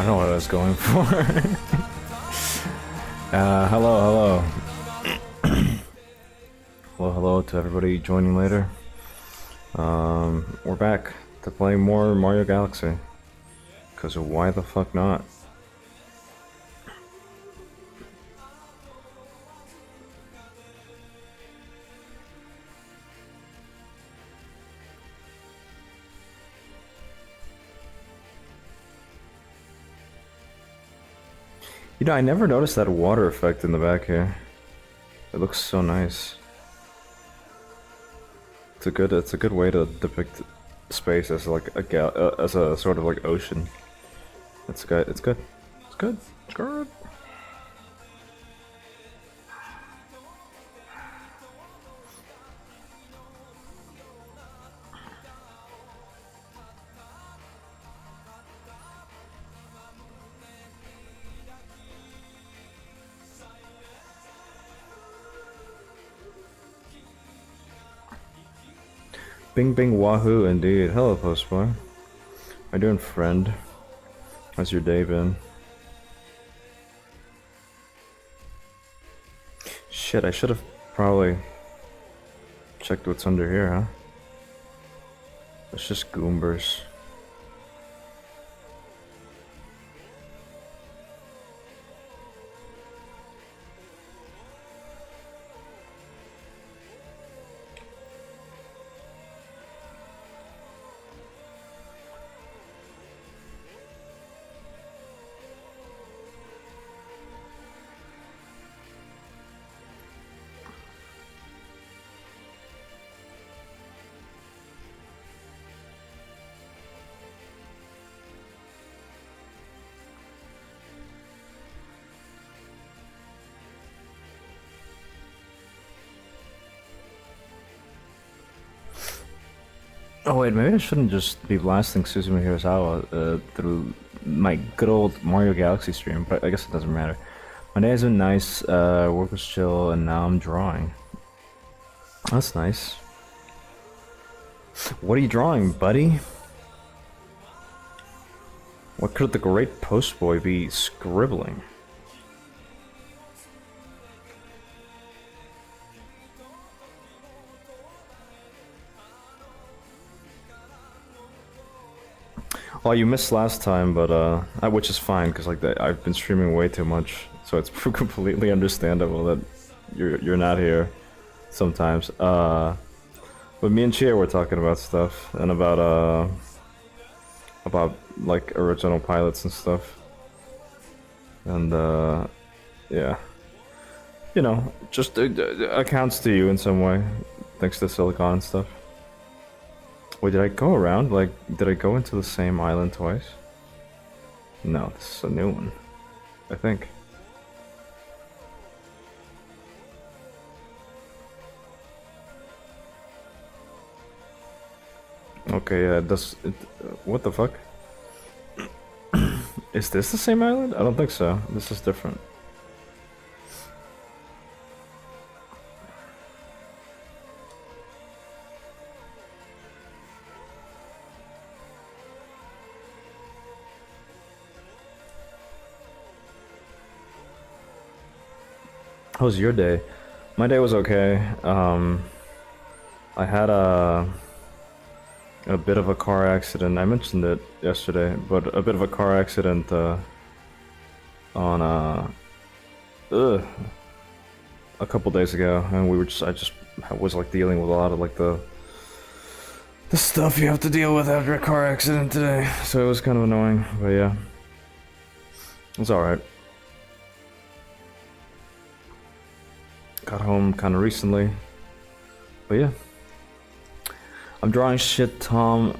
I don't know what I was going for. Hello. Hello to everybody joining later. We're back to play more Mario Galaxy. Because why the fuck not? You know, I never noticed that water effect in the back here. It looks so nice. It's a good way to depict space as like as a sort of like ocean. It's good. It's good. It's good. It's good. Bing bing wahoo indeed. Hello Postboy. How you doing, friend? How's your day been? Shit, I should have probably checked what's under here, huh? It's just Goombers. Oh wait, maybe I shouldn't just be blasting Suzumu Hirasawa through my good old Mario Galaxy stream, but I guess it doesn't matter. My day has been nice, work was chill, and now I'm drawing. That's nice. What are you drawing, buddy? What could the great Postboy be scribbling? Well, you missed last time, but which is fine because like I've been streaming way too much, so it's completely understandable that you're not here sometimes. But me and Chia were talking about stuff and about like original pilots and stuff, and yeah, you know, just accounts to you in some way, thanks to Silicon and stuff. Wait, did I go around? Like, did I go into the same island twice? No, this is a new one, I think. Okay, yeah, what the fuck? Is this the same island? I don't think so. This is different. How was your day? My day was okay. I had a bit of a car accident. I mentioned it yesterday, but a bit of a car accident on ugh, a couple days ago, and I just was like dealing with a lot of like the stuff you have to deal with after a car accident today. So it was kind of annoying, but yeah, it's all right. Got home kind of recently, but yeah. I'm drawing shit, Tom.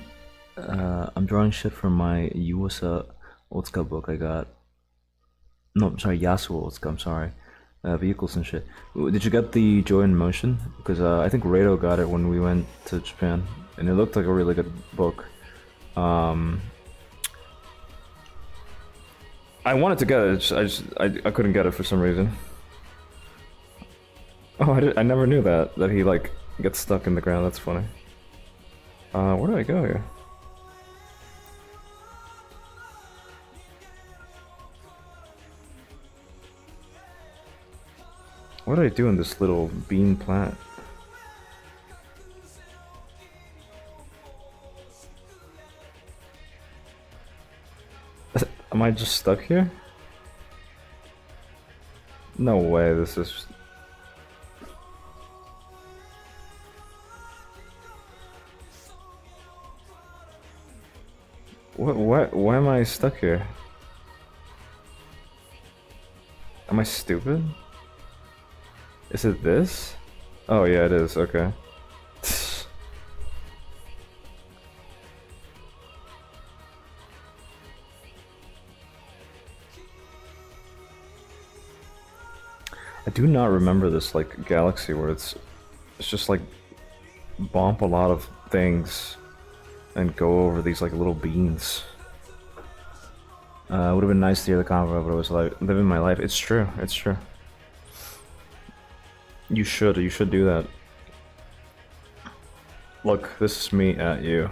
I'm drawing shit from my Yuasa Otsuka book I got. No, I'm sorry, Yasuo Otsuka, I'm sorry. Vehicles and shit. Did you get the Joy in Motion? Because I think Rado got it when we went to Japan, and it looked like a really good book. I wanted to get it, I couldn't get it for some reason. Oh, I never knew that he like gets stuck in the ground. That's funny. Where do I go here? What did I do in this little bean plant? Am I just stuck here? No way, this is... Why am I stuck here? Am I stupid? Is it this? Oh yeah, it is, okay. I do not remember this like galaxy where it's just like bump a lot of things and go over these like little beans. It would have been nice to hear the convo, but it was like living my life. It's true, it's true. You should do that. Look, this is me at you.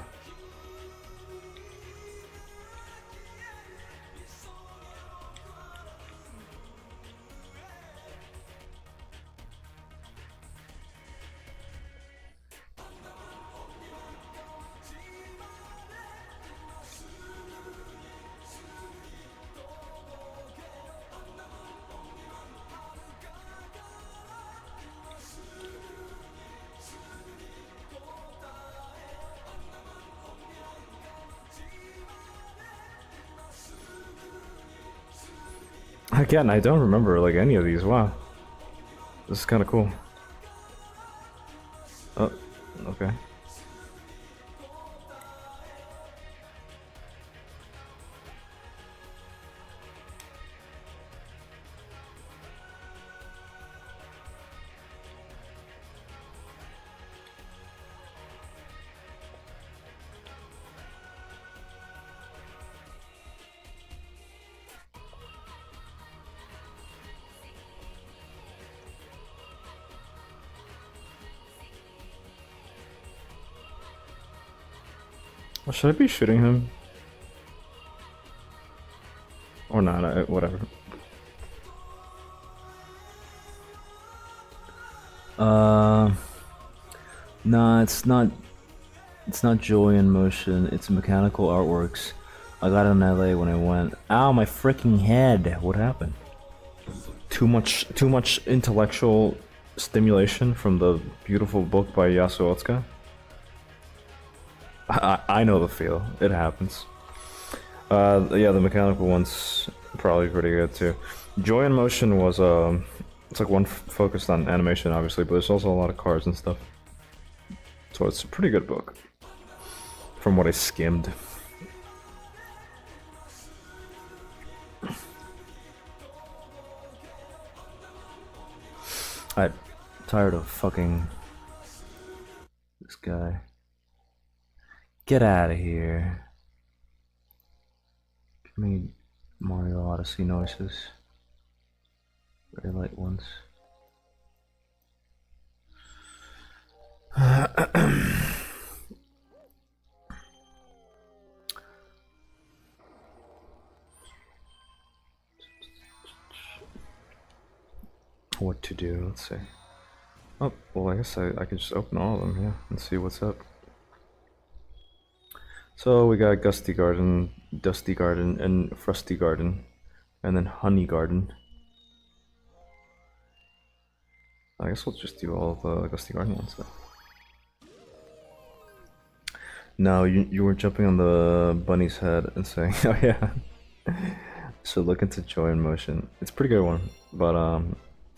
Again, I don't remember like any of these. Wow, this is kind of cool. Oh, okay. Well, should I be shooting him? Or not, whatever. Nah, it's not. It's not Joy in Motion. It's Mechanical Artworks. I got it in LA when I went. Ow, my freaking head! What happened? Too much intellectual stimulation from the beautiful book by Yasuo Otsuka. I know the feel. It happens. Yeah, the mechanical one's probably pretty good too. Joy in Motion was it's like one focused on animation, obviously, but there's also a lot of cars and stuff. So it's a pretty good book, from what I skimmed. I'm tired of fucking this guy. Get out of here. Give me Mario Odyssey noises. Very light ones. what to do. Let's see. Oh, well, I guess I could just open all of them, yeah, and see what's up. So we got Gusty Garden, Dusty Garden, and Frosty Garden, and then Honey Garden. I guess we'll just do all of the Gusty Garden ones then. No, you were jumping on the bunny's head and saying, "Oh yeah, so look into Joy in Motion." It's a pretty good one, but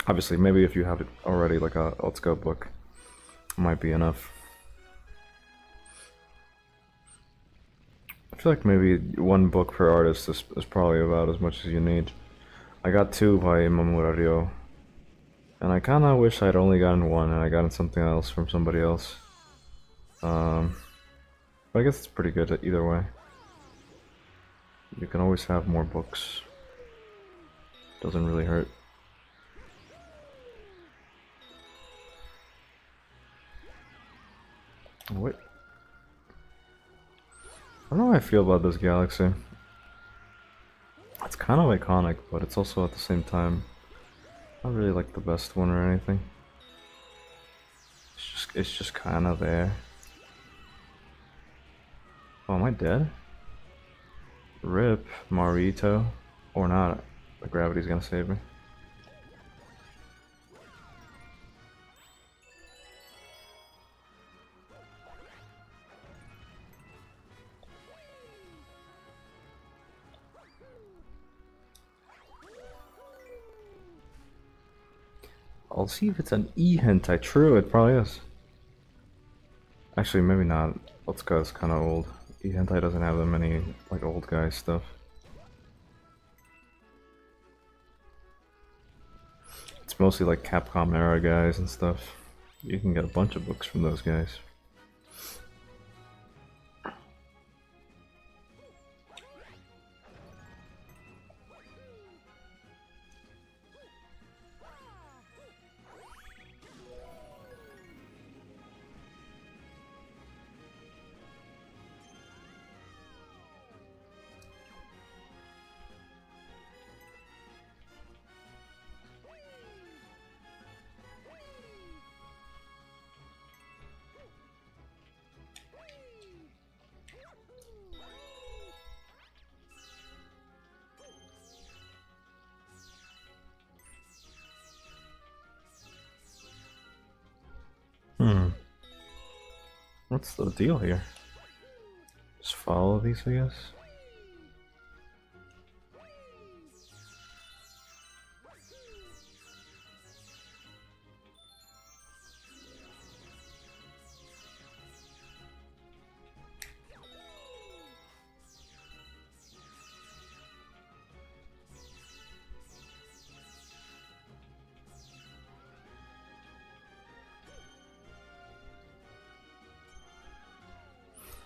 obviously maybe if you have it already, like a Let's Go book, might be enough. I feel like maybe one book per artist is probably about as much as you need. I got 2 by Imamura Ryo, and I kind of wish I'd only gotten 1 and I gotten something else from somebody else. But I guess it's pretty good either way. You can always have more books. Doesn't really hurt. Wait. I don't know how I feel about this galaxy. It's kind of iconic, but it's also at the same time not really like the best one or anything. It's just kind of there. Oh, am I dead? Rip, Marito, or not? The gravity's gonna save me. I'll see if it's an E hentai. True, it probably is. Actually, maybe not. Let's go. It's kind of old. E hentai doesn't have that many like old guy stuff. It's mostly like Capcom era guys and stuff. You can get a bunch of books from those guys. What's the deal here? Just follow these, I guess?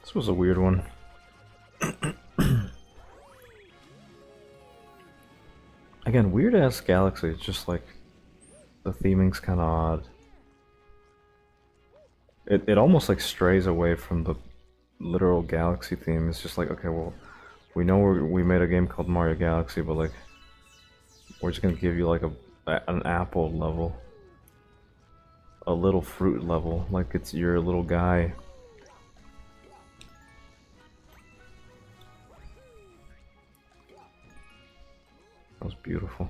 This was a weird one. Again, weird ass galaxy. It's just like the theming's kind of odd. It almost like strays away from the literal galaxy theme. It's just like, okay, well, we know we made a game called Mario Galaxy, but like we're just gonna give you like an apple level, a little fruit level, like it's your little guy. That was beautiful.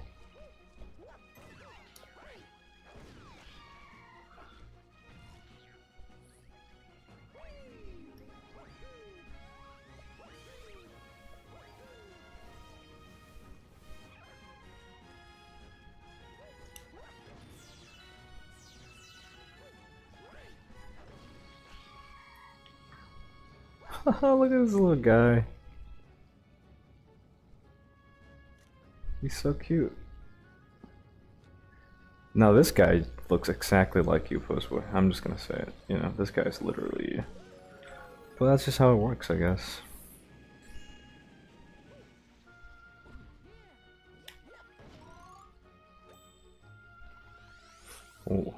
Look at this little guy. He's so cute. Now this guy looks exactly like you, Postboy. I'm just gonna say it. You know, this guy's literally you. But that's just how it works, I guess. Oh.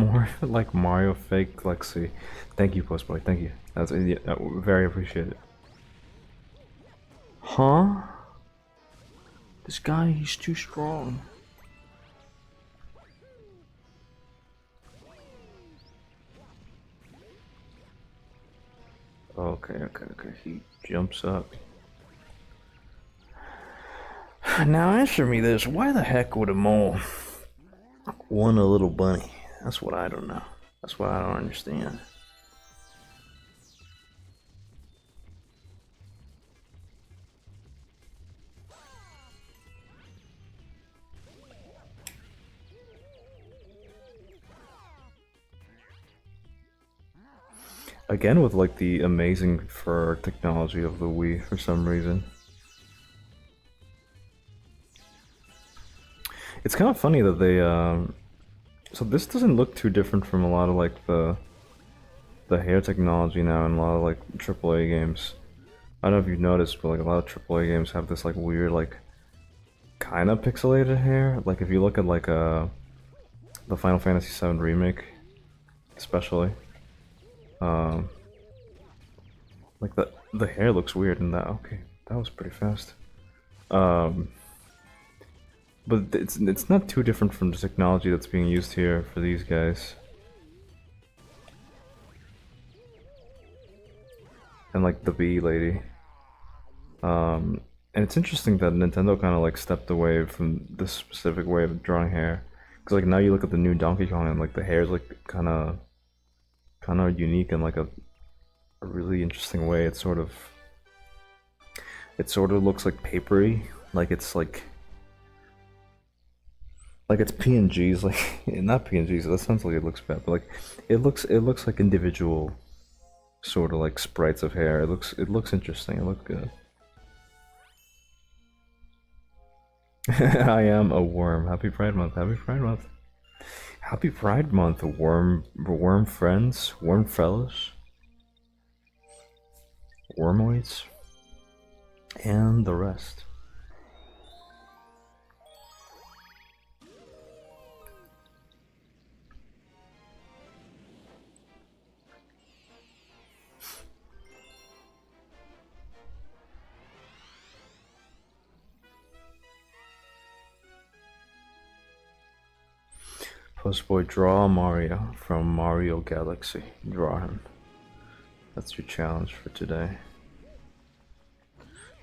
More like Mario fake Lexi. Thank you, Postboy. Thank you. That's yeah, very appreciated. Huh? This guy, he's too strong. Okay. He jumps up. Now answer me this: why the heck would a mole want a little bunny? That's what I don't know. That's what I don't understand. Again, with like the amazing fur technology of the Wii for some reason. It's kind of funny that they, so this doesn't look too different from a lot of like the hair technology now in a lot of like AAA games. I don't know if you've noticed, but like a lot of AAA games have this like weird like kind of pixelated hair. Like if you look at like the Final Fantasy VII remake, especially, like the hair looks weird in that. Okay, that was pretty fast. But it's not too different from the technology that's being used here for these guys. And like the bee lady. And it's interesting that Nintendo kind of like stepped away from this specific way of drawing hair. Cause like now you look at the new Donkey Kong and like the hair is like kind of unique in like a really interesting way. It sort of looks like papery, like it's like it's PNGs, like not PNGs. That sounds like it looks bad, but like it looks like individual sort of like sprites of hair. It looks interesting. It looks good. I am a worm. Happy Pride Month. Happy Pride Month. Happy Pride Month, worm friends, worm fellows, wormoids, and the rest. Postboy, draw Mario from Mario Galaxy. Draw him. That's your challenge for today.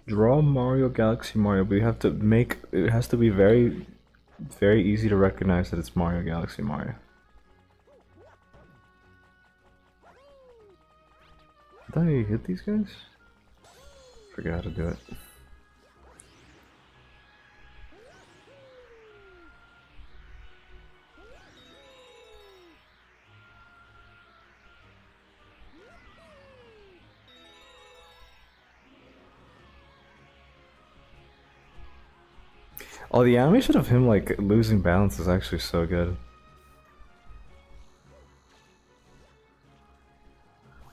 Draw Mario Galaxy Mario, but you have to make it has to be very easy to recognize that it's Mario Galaxy Mario. Did I hit these guys? Forget how to do it. Oh, the animation of him like losing balance is actually so good.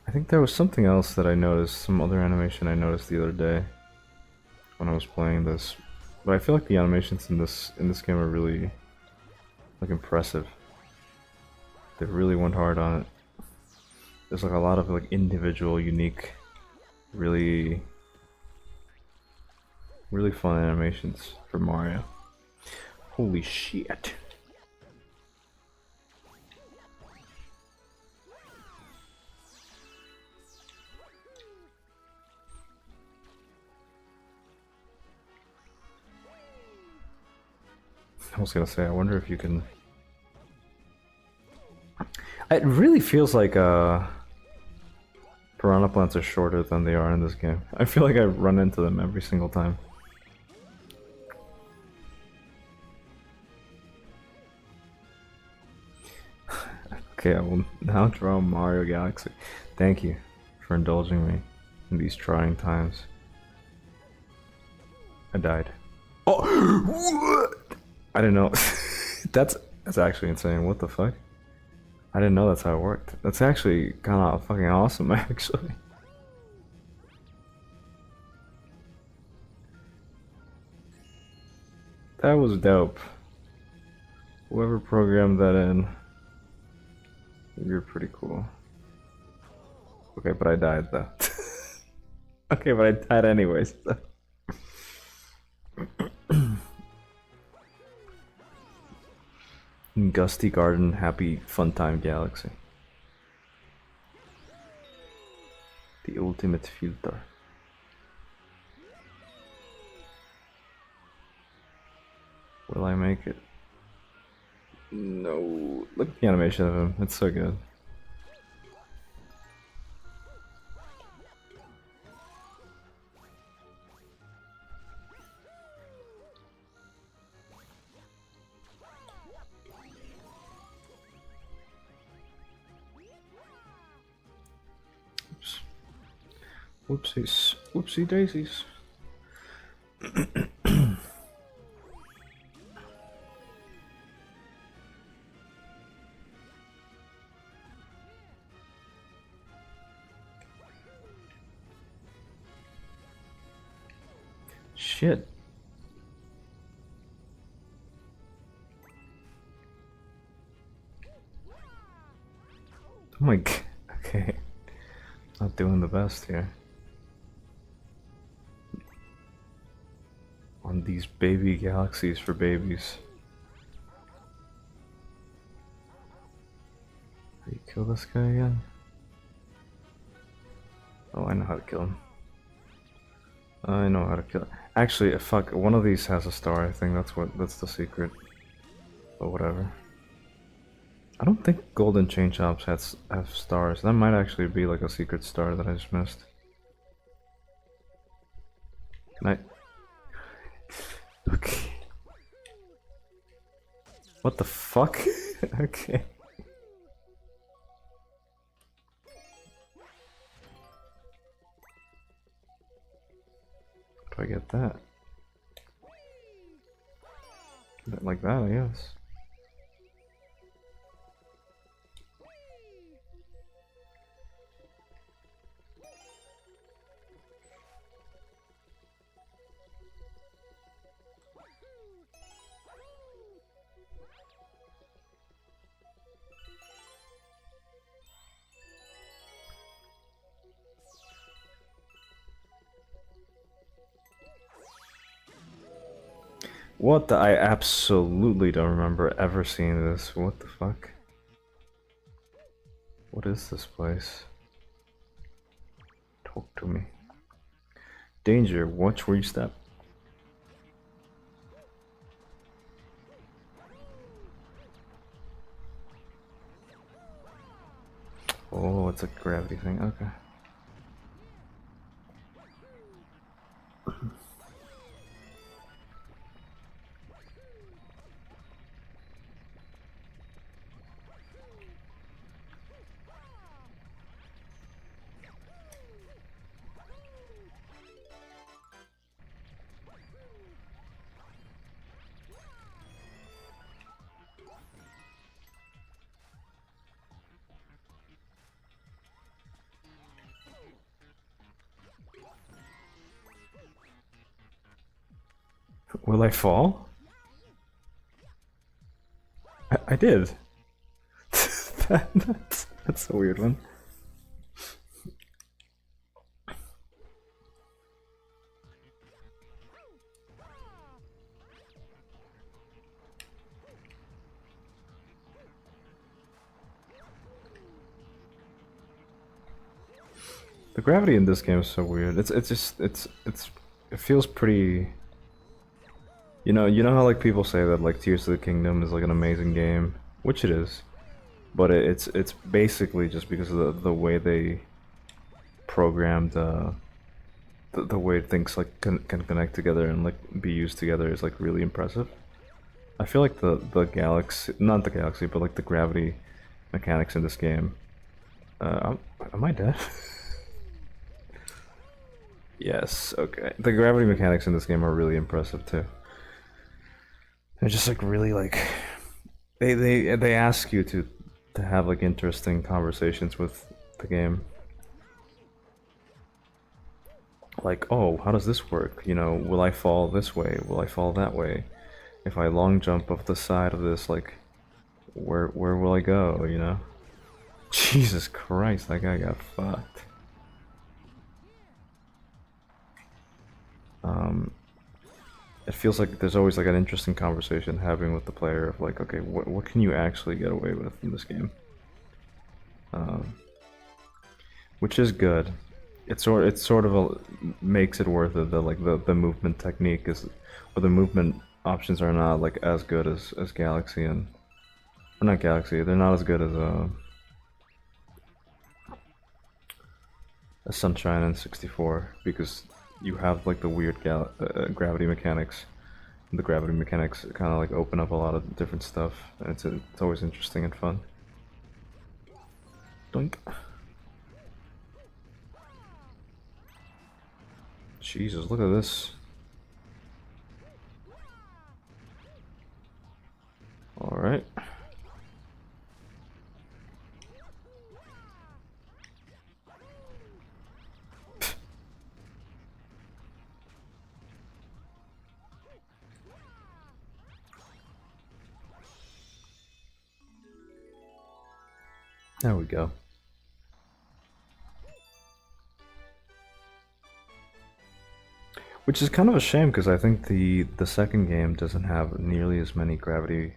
I think there was something else that I noticed, some other animation I noticed the other day when I was playing this. But I feel like the animations in this game are really like impressive. They really went hard on it. There's like a lot of like individual, unique, really fun animations for Mario. Holy shit. I was gonna say, I wonder if you can... It really feels like piranha plants are shorter than they are in this game. I feel like I run into them every single time. Okay, I will now draw Mario Galaxy. Thank you for indulging me in these trying times. I died. Oh! I didn't know. That's actually insane. What the fuck? I didn't know that's how it worked. That's actually kind of fucking awesome, actually. That was dope. Whoever programmed that in. You're pretty cool. Okay, but I died though. Okay, but I died anyways. Gusty Garden, Happy Fun Time Galaxy. The ultimate filter. Will I make it? No. Look at the animation of him. It's so good. Oops. Whoopsies. Whoopsie daisies. Shit. Oh my god. Okay. Not doing the best here. On these baby galaxies for babies. How do you kill this guy again? Oh, I know how to kill him. I know how to kill him. Actually, fuck, one of these has a star, I think that's the secret. But whatever. I don't think golden chain chops have stars. That might actually be like a secret star that I just missed. Can I... Okay. What the fuck? Okay. How do I get that? Like that, I guess. What the? I absolutely don't remember ever seeing this. What the fuck? What is this place? Talk to me. Danger, watch where you step. Oh, it's a gravity thing, okay. Will I fall? I did. That's a weird one. The gravity in this game is so weird. It feels pretty. You know how like people say that like Tears of the Kingdom is like an amazing game, which it is, but it's basically just because of the way they programmed the way things like can connect together and like be used together is like really impressive. I feel like the galaxy, not the galaxy, but like the gravity mechanics in this game. Am I dead? Yes. Okay. The gravity mechanics in this game are really impressive too. They're just like really like they ask you to have like interesting conversations with the game. Like, oh, how does this work? You know, will I fall this way? Will I fall that way? If I long jump off the side of this, like, where will I go? You know? Jesus Christ, that guy got fucked. It feels like there's always like an interesting conversation having with the player of like, okay, what can you actually get away with in this game? Which is good. Makes it worth it. The movement technique is, or the movement options are not like as good as Galaxy and, or not Galaxy. They're not as good as Sunshine and 64 because you have like the weird gravity mechanics. The gravity mechanics kind of like open up a lot of different stuff, and it's always interesting and fun. Doink. Jesus, look at this. All right. There we go. Which is kind of a shame because I think the second game doesn't have nearly as many gravity.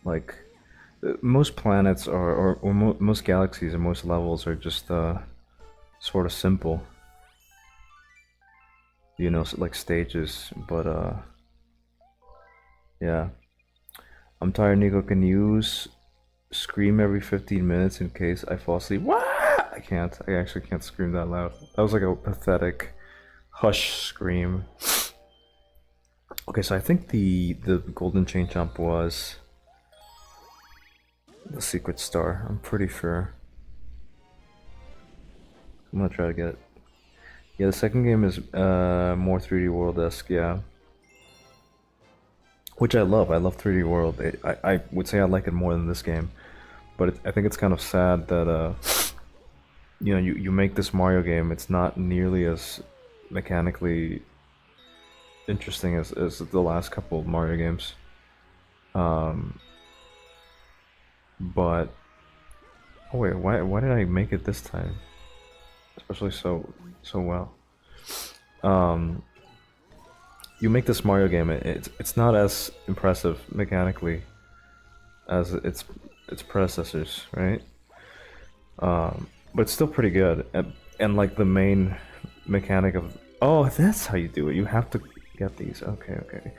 Like most planets or most galaxies and most levels are just sort of simple. You know, like stages, but yeah. I'm tired, Nico. Can you scream every 15 minutes in case I fall asleep? What? I can't. I actually can't scream that loud. That was like a pathetic hush scream. Okay, so I think the golden chain jump was the secret star. I'm pretty sure. I'm gonna try to get it. Yeah, the second game is more 3D World-esque, yeah. Which I love. I love 3D World. I would say I like it more than this game, but I think it's kind of sad that you know, you make this Mario game. It's not nearly as mechanically interesting as the last couple of Mario games. But oh wait, why did I make it this time? Especially so well. You make this Mario game. It's not as impressive mechanically as its predecessors, right? But it's still pretty good. And like the main mechanic of, oh, that's how you do it. You have to get these. Okay, okay.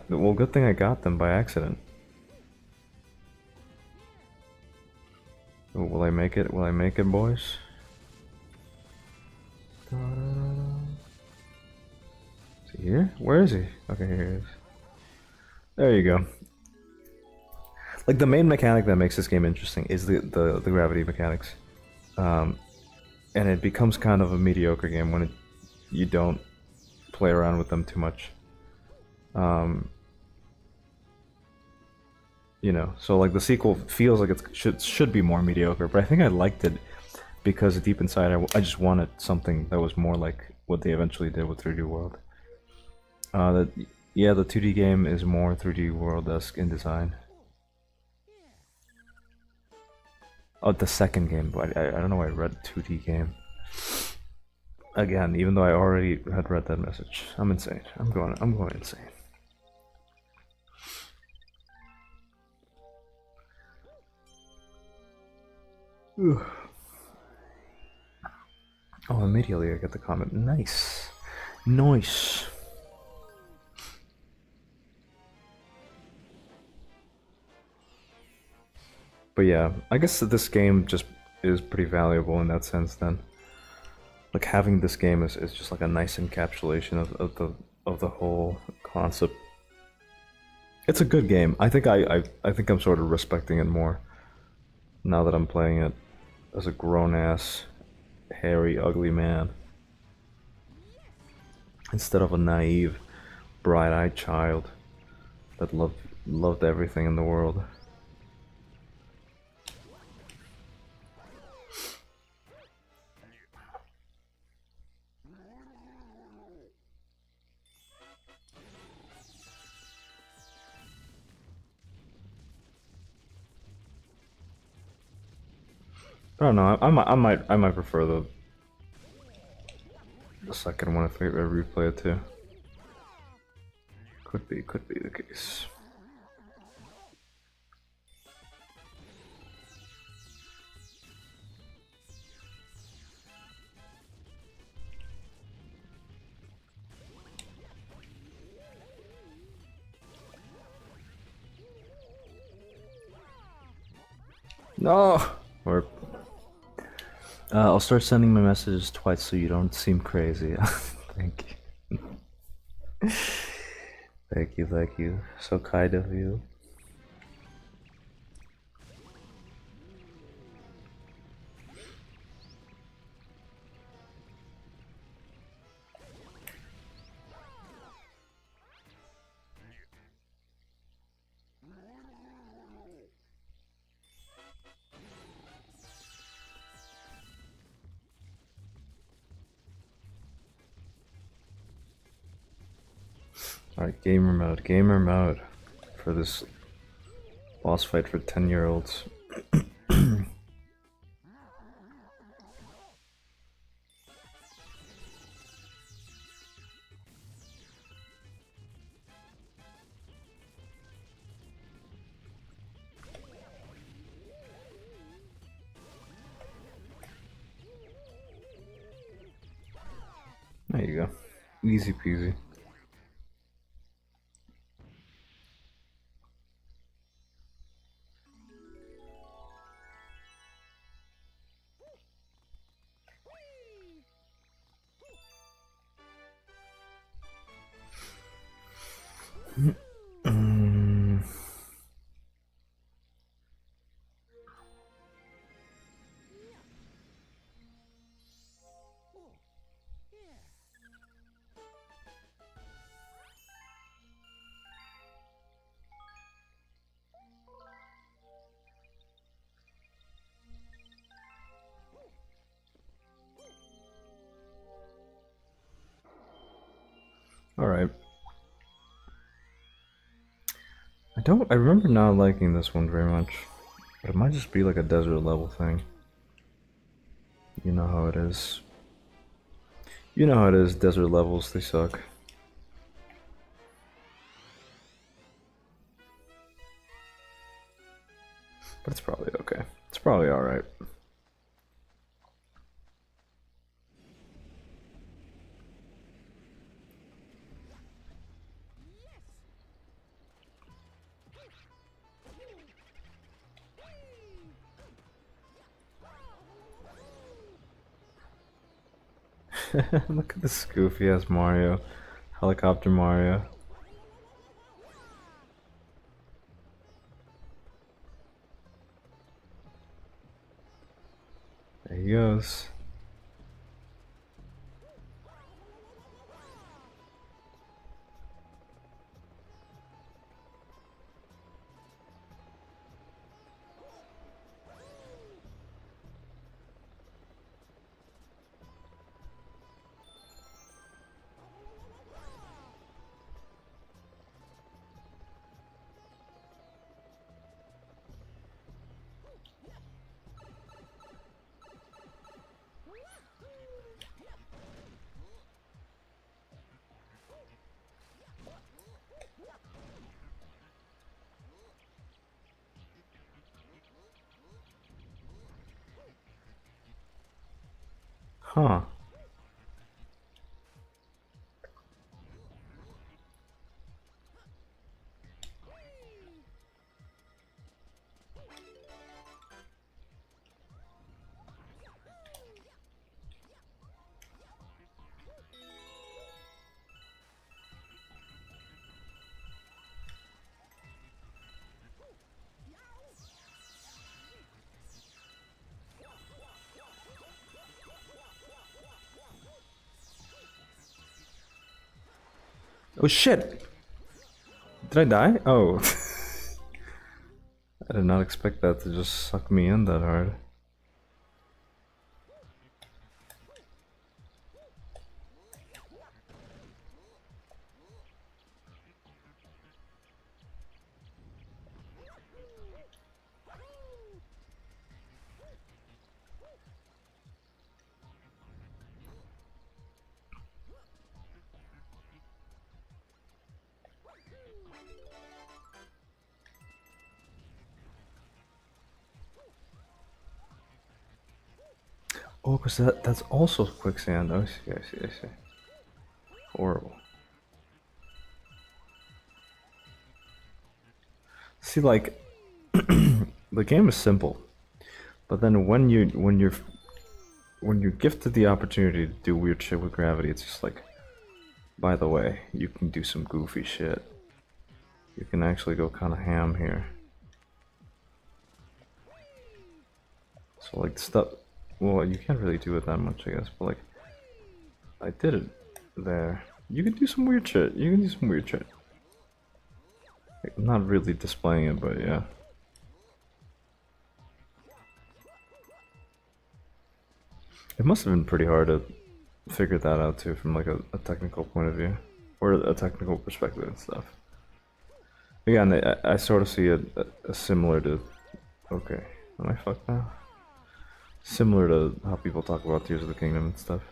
Well, good thing I got them by accident. Oh, will I make it? Will I make it, boys? Is he here? Where is he? Okay, here he is. There you go. Like the main mechanic that makes this game interesting is the gravity mechanics, and it becomes kind of a mediocre game when you don't play around with them too much. You know, so like the sequel feels like it should be more mediocre, but I think I liked it because deep inside I just wanted something that was more like what they eventually did with 3D World. Yeah, the 2D game is more 3D World-esque in design. Oh, the second game, but I don't know why I read 2D game. Again, even though I already had read that message. I'm insane. I'm going insane. Ugh. Oh, immediately I get the comment. Nice. Nice. But yeah, I guess that this game just is pretty valuable in that sense then. Like having this game is just like a nice encapsulation of the whole concept. It's a good game. I think I think I'm sort of respecting it more now that I'm playing it as a grown-ass, hairy, ugly man. Instead of a naive, bright-eyed child that loved everything in the world. I don't know. I might prefer the second one if I replay it too. Could be the case. No! Or I'll start sending my messages twice so you don't seem crazy. Thank you. Thank you. So kind of you. Alright, gamer mode for this boss fight for 10-year-olds. There you go. Easy peasy. Alright. I remember not liking this one very much. But it might just be like a desert level thing. You know how it is. You know how it is, desert levels, they suck. But it's probably okay. It's probably alright. Look at this goofy ass Mario. Helicopter Mario. There he goes. Huh. Oh shit! Did I die? Oh. I did not expect that to just suck me in that hard. Oh, because that's also quicksand. I see, I see, I see. Horrible. See, like, the game is simple, but then when you're gifted the opportunity to do weird shit with gravity, it's just like, by the way, you can do some goofy shit. You can actually go kind of ham here. So like stuff, well, you can't really do it that much, I guess, but like, I did it there. You can do some weird shit. You can do some weird shit. Like, I'm not really displaying it, but yeah. It must have been pretty hard to figure that out too, from like a technical point of view, or a technical perspective and stuff. Again, I sort of see it as similar to. Okay, am I fucked now? Similar to how people talk about Tears of the Kingdom and stuff.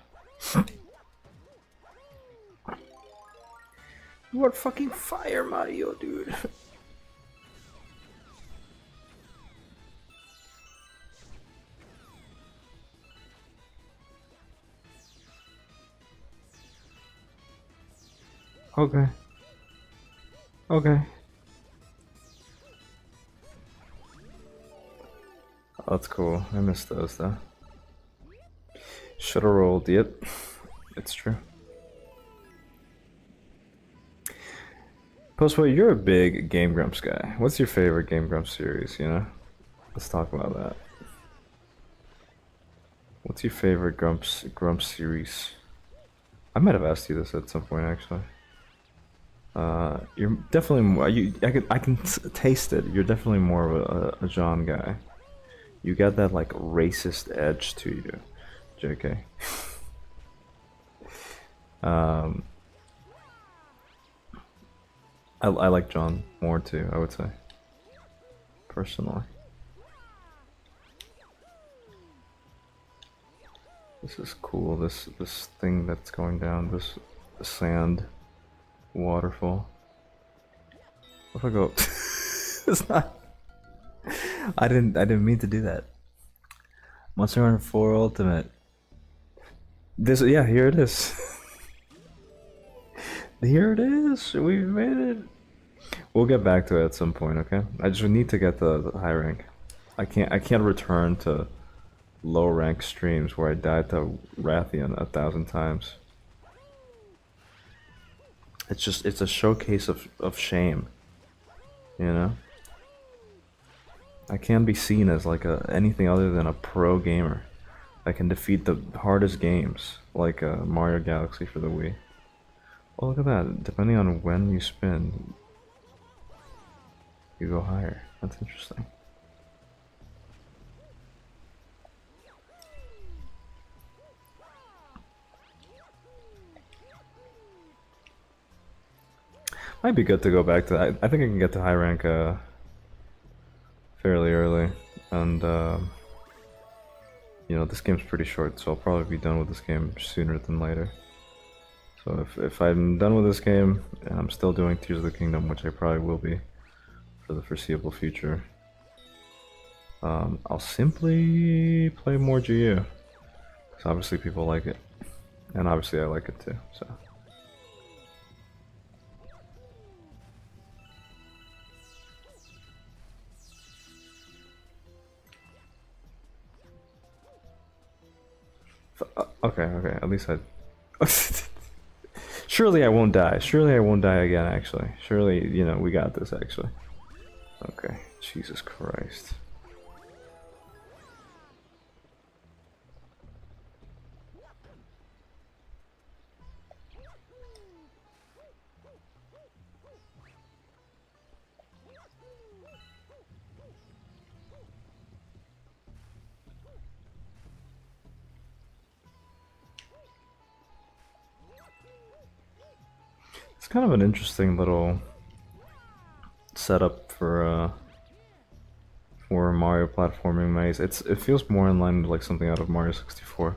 You are fucking fire, Mario, dude. Okay. Okay. Oh, that's cool. I missed those though. Should've rolled. Yep. It's true. Postboy, you're a big Game Grumps guy. What's your favorite Game Grumps series, you know? Let's talk about that. What's your favorite Grumps series? I might have asked you this at some point, actually. You're definitely more. I can taste it. You're definitely more of a John guy. You got that like racist edge to you, JK. I like John more too, I would say. Personally. This is cool, this thing that's going down, this sand waterfall. What if I go it's not I didn't mean to do that. Monster Hunter 4 Ultimate. This, yeah, here it is. Here it is. We've made it. We'll get back to it at some point, okay? I just need to get the high rank. I can't return to low rank streams where I died to Rathian 1,000 times. It's a showcase of shame. You know? I can't be seen as like anything other than a pro gamer that can defeat the hardest games, like Mario Galaxy for the Wii. Oh, look at that. Depending on when you spin, you go higher. That's interesting. Might be good to go back to that. I think I can get to high rank fairly early, and you know, this game's pretty short, so I'll probably be done with this game sooner than later. So if I'm done with this game and I'm still doing Tears of the Kingdom, which I probably will be for the foreseeable future, I'll simply play more GU, because obviously people like it, and obviously I like it too. So. Okay, at least I... Surely I won't die. Surely I won't die again, actually. Surely, you know, we got this, actually. Okay, Jesus Christ. It's kind of an interesting little setup for a Mario platforming maze. It feels more in line with like something out of Mario 64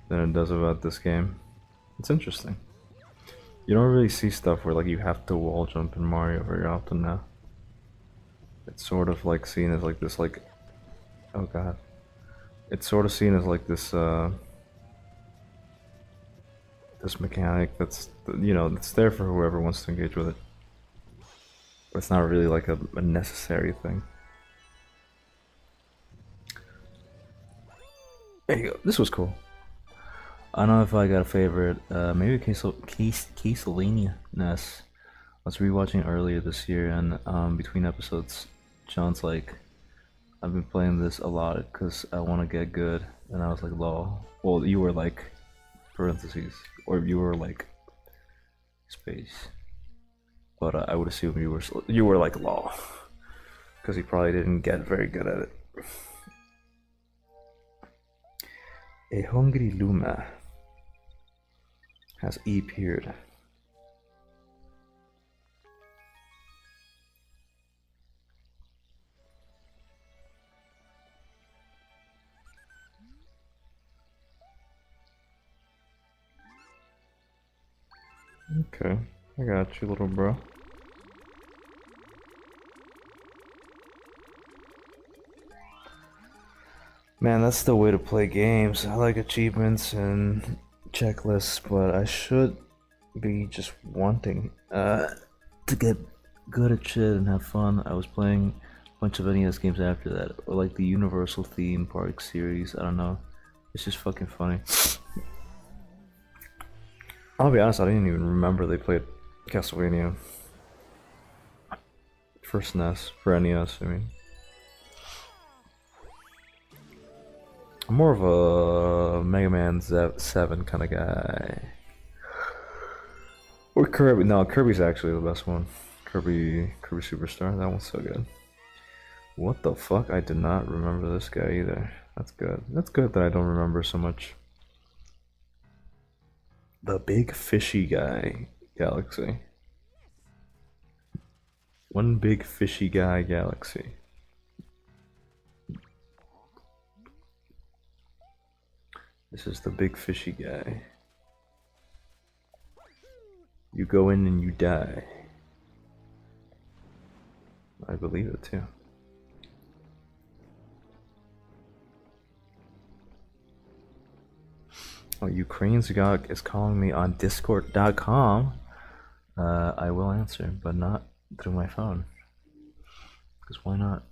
than it does about this game. It's interesting. You don't really see stuff where like you have to wall jump in Mario very often now. It's sort of like seen as like this like, oh god, it's sort of seen as like this mechanic that's that's there for whoever wants to engage with it. But it's not really like a necessary thing. There you go. This was cool. I don't know if I got a favorite. Maybe Castlevania NES. I was rewatching it earlier this year, and between episodes, John's like, "I've been playing this a lot because I want to get good," and I was like, "Lol." Well, you were like parentheses, or you were like space, but I would assume you were like lol, because he probably didn't get very good at it. A hungry Luma has appeared. Okay, I got you, little bro. Man, that's the way to play games. I like achievements and checklists, but I should be just wanting to get good at shit and have fun. I was playing a bunch of NES games after that, or like the Universal Theme Park series. I don't know. It's just fucking funny. I'll be honest, I didn't even remember they played Castlevania. First NES, for NES, I mean. I'm more of a Mega Man 7 kind of guy. Or Kirby. No, Kirby's actually the best one. Kirby Superstar. That one's so good. What the fuck? I did not remember this guy either. That's good. That's good that I don't remember so much. The Big Fishy Guy Galaxy. One Big Fishy Guy Galaxy. This is the Big Fishy Guy. You go in and you die. I believe it too. Oh, Ukraine Zagok is calling me on Discord.com. I will answer, but not through my phone. Because why not?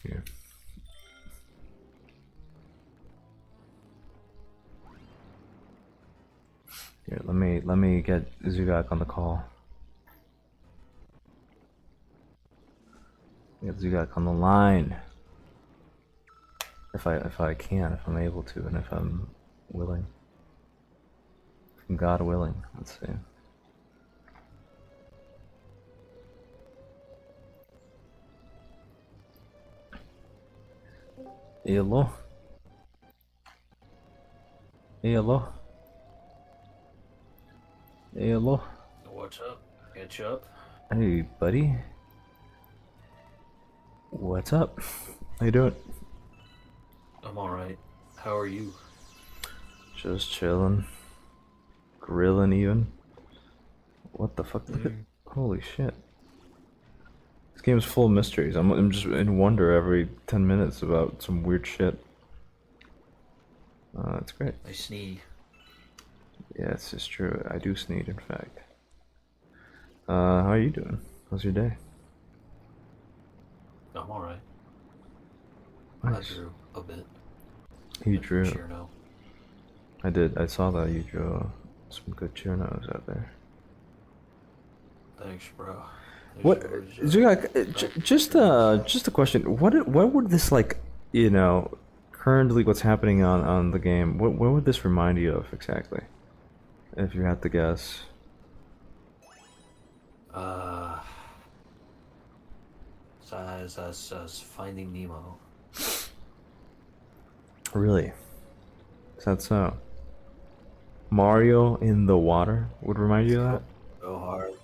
Here. Here, let me get Zugak on the call. Get Zugak on the line. If I can, if I'm able to, and if I'm willing. If I'm God willing, let's see. Hello? Hello? Hello? What's up? Catch up? Hey, buddy. What's up? How you doing? I'm alright. How are you? Just chilling. Grilling even. What the fuck? Holy shit. This game is full of mysteries. I'm just in wonder every 10 minutes about some weird shit. That's great. I sneeze. Yeah, it's just true. I do sneeze, in fact. How are you doing? How's your day? I'm alright. Nice. I drew a bit. You drew. Cherno. I did. I saw that you drew some good Chernos out there. Thanks, bro. What? Just a question. What would this like? Currently what's happening on the game. What would this remind you of exactly? If you had to guess. As Finding Nemo. Really? Is that so? Mario in the water would remind you of that? Go hard.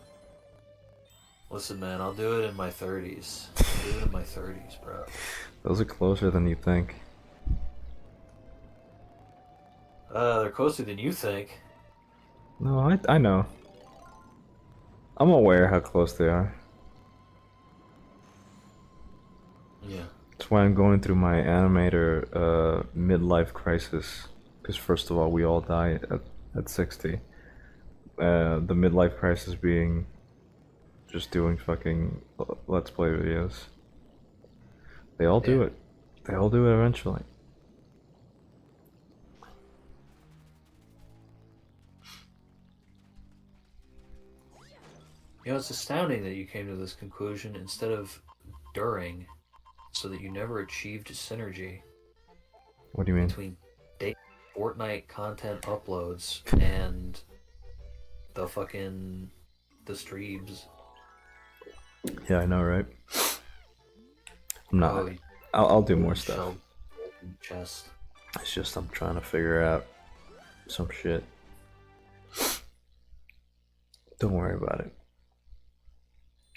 Listen, man, I'll do it in my 30s. I'll do it in my 30s, bro. Those are closer than you think. They're closer than you think. No, I know. I'm aware how close they are. That's why I'm going through my animator midlife crisis. Because first of all, we all die at 60. The midlife crisis being just doing fucking let's play videos. They all do Yeah. it. They all do it eventually. You know, it's astounding that you came to this conclusion instead of during, so that you never achieved synergy What do you mean? between Fortnite content uploads and the streams. Yeah, I know, right? I'm not. Oh, I'll do more stuff. shell chest. It's just I'm trying to figure out some shit. Don't worry about it.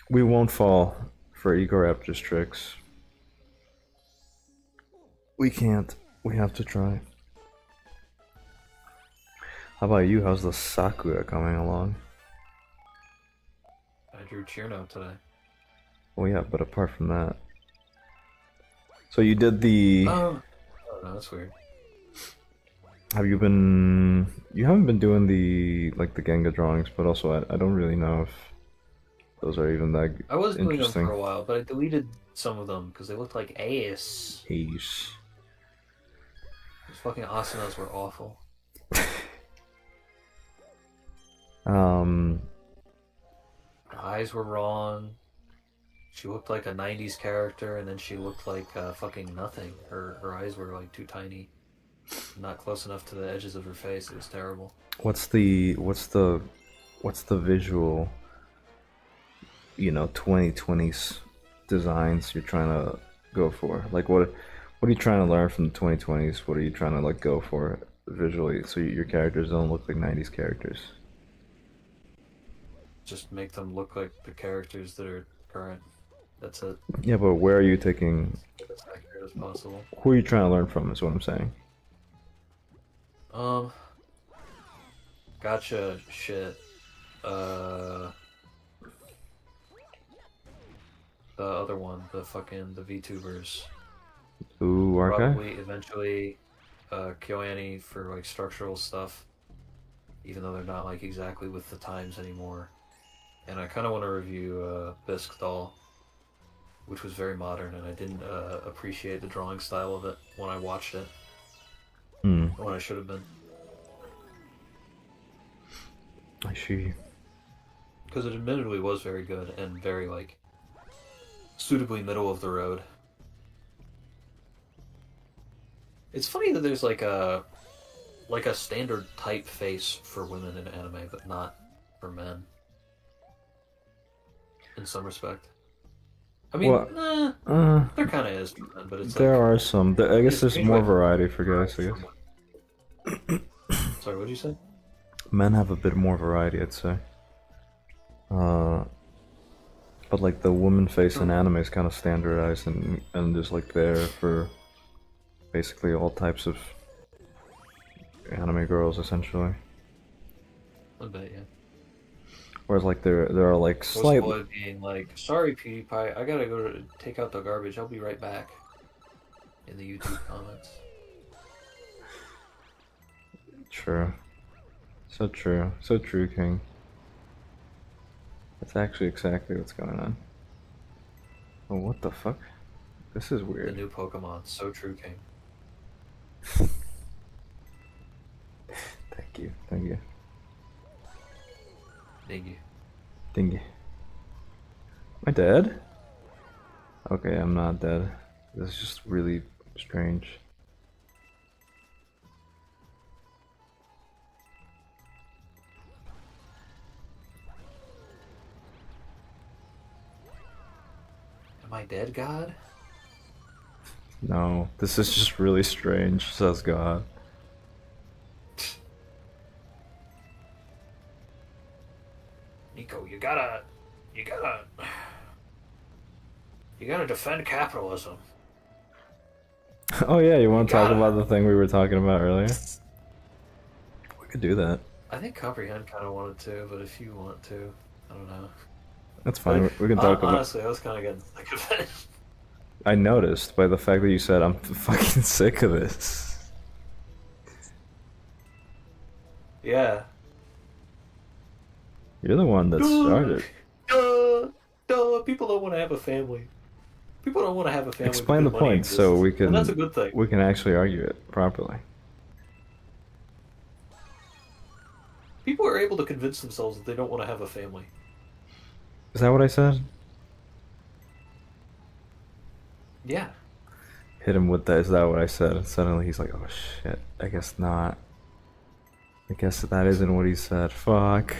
We won't fall for Egoraptor's tricks. We can't. We have to try. How about you? How's the Sakura coming along? I drew Cheer Note today. Oh yeah, but apart from that. So you did the... Oh no, that's weird. Have you been... You haven't been doing the, like, the Genga drawings, but also I don't really know if those are even that I was doing them interesting. for a while, but I deleted some of them because they looked like ass. Yeesh. Those fucking asanas were awful. Her eyes were wrong. She looked like a 90s character, and then she looked like fucking nothing. Her eyes were like too tiny. Not close enough to the edges of her face. It was terrible. What's the visual, 2020s designs you're trying to go for? Like what are you trying to learn from the 2020s? What are you trying to like go for visually so your characters don't look like 90s characters? Just make them look like the characters that are current. That's it. Yeah, but where are you taking... As accurate as possible. Who are you trying to learn from is what I'm saying. Gotcha shit. The other one, the VTubers. Ooh, okay. Probably eventually KyoAni for like structural stuff, even though they're not like exactly with the times anymore. And I kind of want to review Bisque Doll, which was very modern, and I didn't appreciate the drawing style of it when I watched it. When I should have been. I see. Because it admittedly was very good and very like suitably middle of the road. It's funny that there's like a standard typeface for women in anime, but not for men. In some respect. I mean, Well, there kind of is for men, but it's there like, are some. I guess there's more variety for guys, I guess. Sorry, what did you say? Men have a bit more variety, I'd say. But like the woman face in anime is kind of standardized and just like there for basically all types of anime girls, essentially. A bit, yeah. Whereas like there are like Ghost slight... Boy being like, sorry PewDiePie, I gotta go to take out the garbage, I'll be right back. In the YouTube comments. True. So true. So true, King. That's actually exactly what's going on. Oh, what the fuck? This is The weird. new Pokemon, so true, King. Thank you. Thank you. Thank you. Thank you. Am I dead? Okay, I'm not dead. This is just really strange. Am I dead, God? No, this is just really strange, says God. Nico, you gotta defend capitalism. Oh yeah, you want to talk Gotta. about the thing we were talking about earlier? We could do that. I think Comprehend kind of wanted to, but if you want to, I don't know. That's fine. We can talk about... Honestly, I was kind of getting sick of it. I noticed by the fact that you said I'm fucking sick of this. Yeah. You're the one that Duh, started. duh. People don't want to have a family. People don't want to have a family Explain the because money point so exists, and that's a good thing. we can actually argue it properly. People are able to convince themselves that they don't want to have a family. Is that what I said? Yeah. Hit him with that. Is that what I said? And suddenly he's like, oh shit. I guess not. I guess that isn't what he said. Fuck.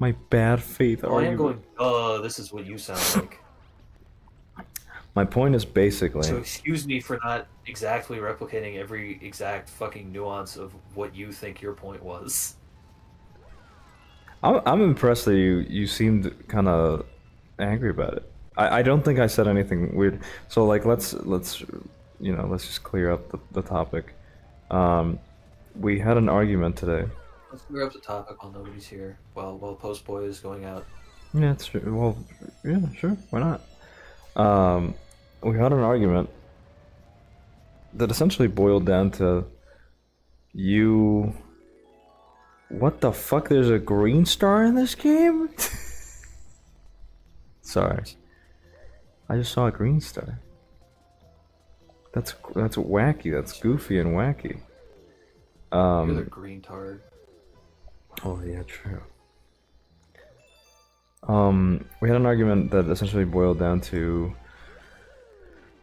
My bad faith Well, I am argument. going, this is what you sound like. My point is basically. So excuse me for not exactly replicating every exact fucking nuance of what you think your point was. I'm impressed that you seemed kind of angry about it. I don't think I said anything weird. So like let's let's just clear up the topic. We had an argument today. Let's clear up the topic while nobody's here. While Postboy is going out. Yeah, it's true. Well, yeah, sure. Why not? We had an argument that essentially boiled down to you. What the fuck? There's a green star in this game? Sorry. I just saw a green star. That's wacky. That's goofy and wacky. You're the green tard. Oh yeah, true. We had an argument that essentially boiled down to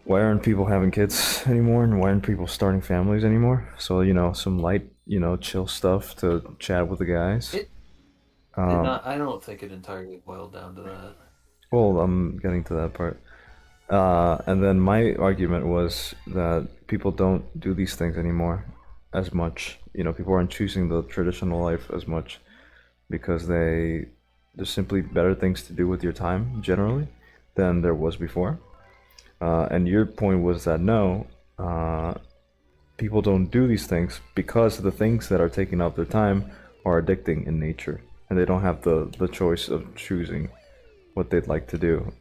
why aren't people having kids anymore and why aren't people starting families anymore? So, some light, chill stuff to chat with the guys. I don't think it entirely boiled down to that. Well, I'm getting to that part. And then my argument was that people don't do these things anymore as much. People aren't choosing the traditional life as much because there's simply better things to do with your time generally than there was before. And your point was that no, people don't do these things because the things that are taking up their time are addicting in nature, and they don't have the choice of choosing what they'd like to do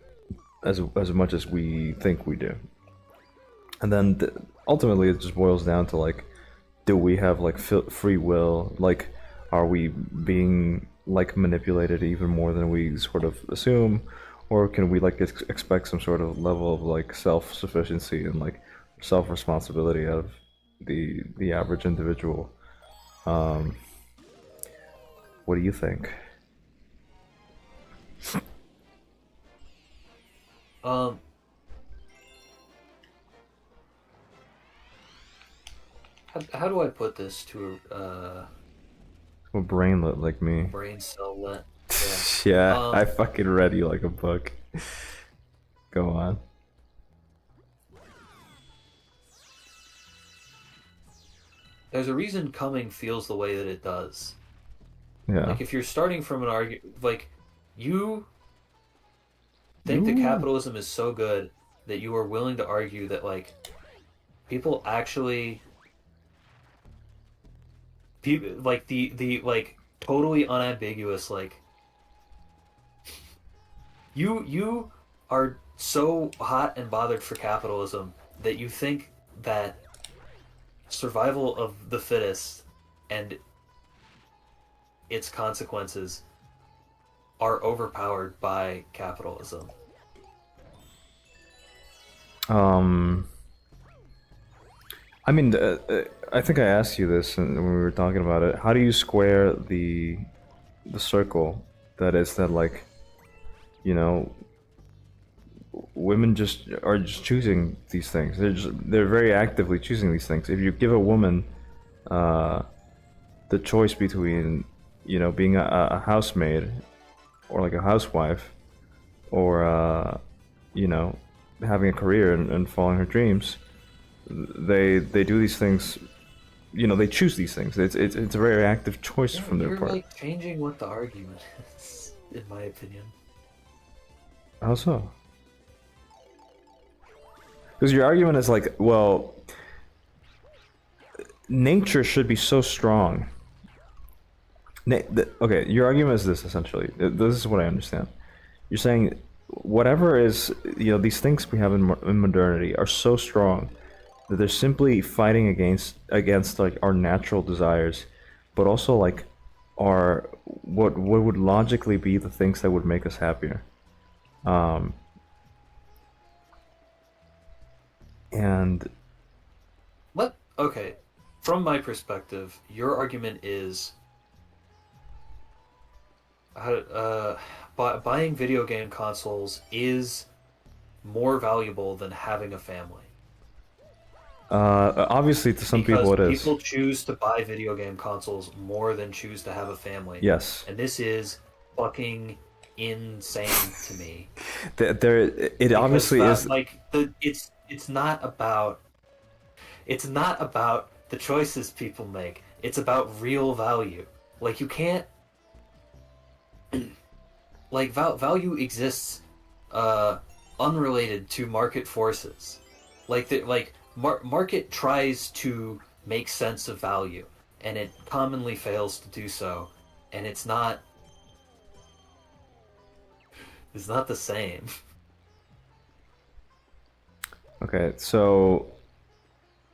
as much as we think we do. And then ultimately it just boils down to like, do we have like free will? Like, are we being like manipulated even more than we sort of assume? Or can we like expect some sort of level of like self-sufficiency and like self-responsibility out of the average individual? What do you think? How do I put this to A brainlet like me. brain cell let? Yeah, I fucking read you like a book. Go on. There's a reason coming feels the way that it does. Yeah. Like if you're starting from an argument, like you think that capitalism is so good that you are willing to argue that like people actually like the like totally unambiguous like you are so hot and bothered for capitalism that you think that survival of the fittest and its consequences are overpowered by capitalism. I mean, I think I asked you this when we were talking about it. How do you square the circle that is that like, women just are just choosing these things. They're very actively choosing these things. If you give a woman the choice between being a housemaid or like a housewife or having a career and following her dreams, they do these things. They choose these things. It's a very active choice from their part. You're like changing what the argument is, in my opinion. How so? Because your argument is like, well, nature should be so strong. Okay, your argument is this essentially. This is what I understand. You're saying whatever is, these things we have in modernity are so strong that they're simply fighting against like our natural desires, but also like our what would logically be the things that would make us happier. Um, and Okay, from my perspective, your argument is buying video game consoles is more valuable than having a family. Obviously, to some Because people it is. people choose to buy video game consoles more than choose to have a family. Yes. And this is fucking insane to me. It obviously is. Like it's not about the choices people make. It's about real value. Like you can't like value exists unrelated to market forces. Market tries to make sense of value, and it commonly fails to do so, and it's not the same. Okay, so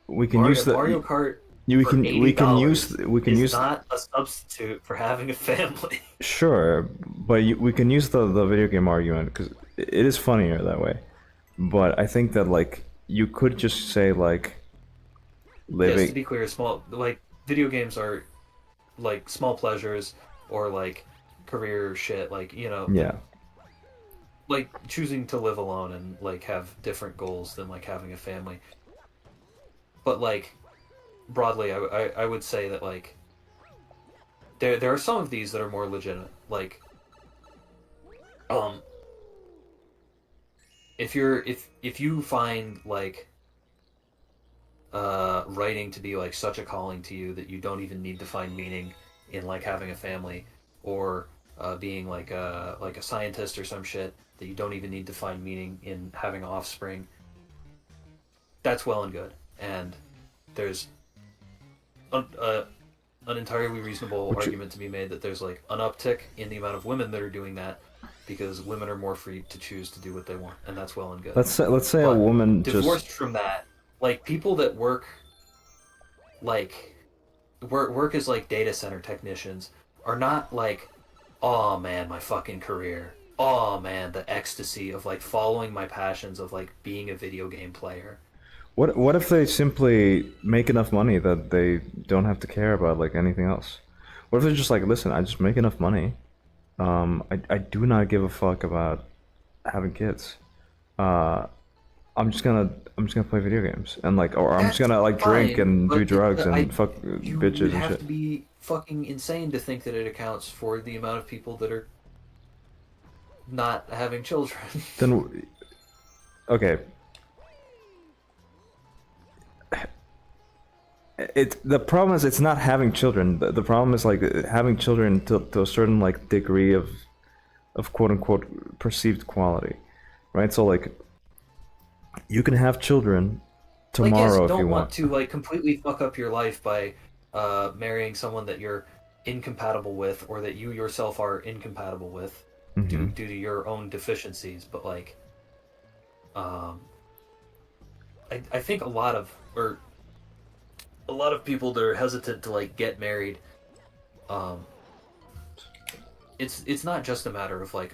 we can use the Mario Kart we for can we can use $80 we can is use not a substitute for having a family. sure, but we can use the video game argument because it is funnier that way. But I think that like you could just say like Yes, to living. be clear, video games are like small pleasures or like career shit, Yeah. like choosing to live alone and like have different goals than like having a family. But like broadly, I would say that like there are some of these that are more legitimate. Like um if you find like writing to be like such a calling to you that you don't even need to find meaning in like having a family, or being like a scientist or some shit that you don't even need to find meaning in having offspring, that's well and good. And there's an entirely reasonable Which- argument to be made that there's like an uptick in the amount of women that are doing that because women are more free to choose to do what they want, and that's well and good. Let's say a But woman divorced just from that, like people that like work as like data center technicians are not like, oh man, my fucking career. Oh man, the ecstasy of like following my passions of like being a video game player. what if they simply make enough money that they don't have to care about like anything else? What if they're just like, listen, I just make enough money. I do not give a fuck about having kids. Uh, I'm just gonna play video games and like, or I'm just That's gonna like drink fine, and do but drugs I and fuck you bitches would and have shit. to be fucking insane to think that it accounts for the amount of people that are not having children. Then, okay, the problem is it's not having children. The problem is like having children to a certain like degree of quote unquote perceived quality, right? So like you can have children Like, yes, tomorrow if don't you want want. to like completely fuck up your life by marrying someone that you're incompatible with, or that you yourself are incompatible with Hmm. due to your own deficiencies. But like, um, I think a lot of people that are hesitant to like get married, um, it's not just a matter of like,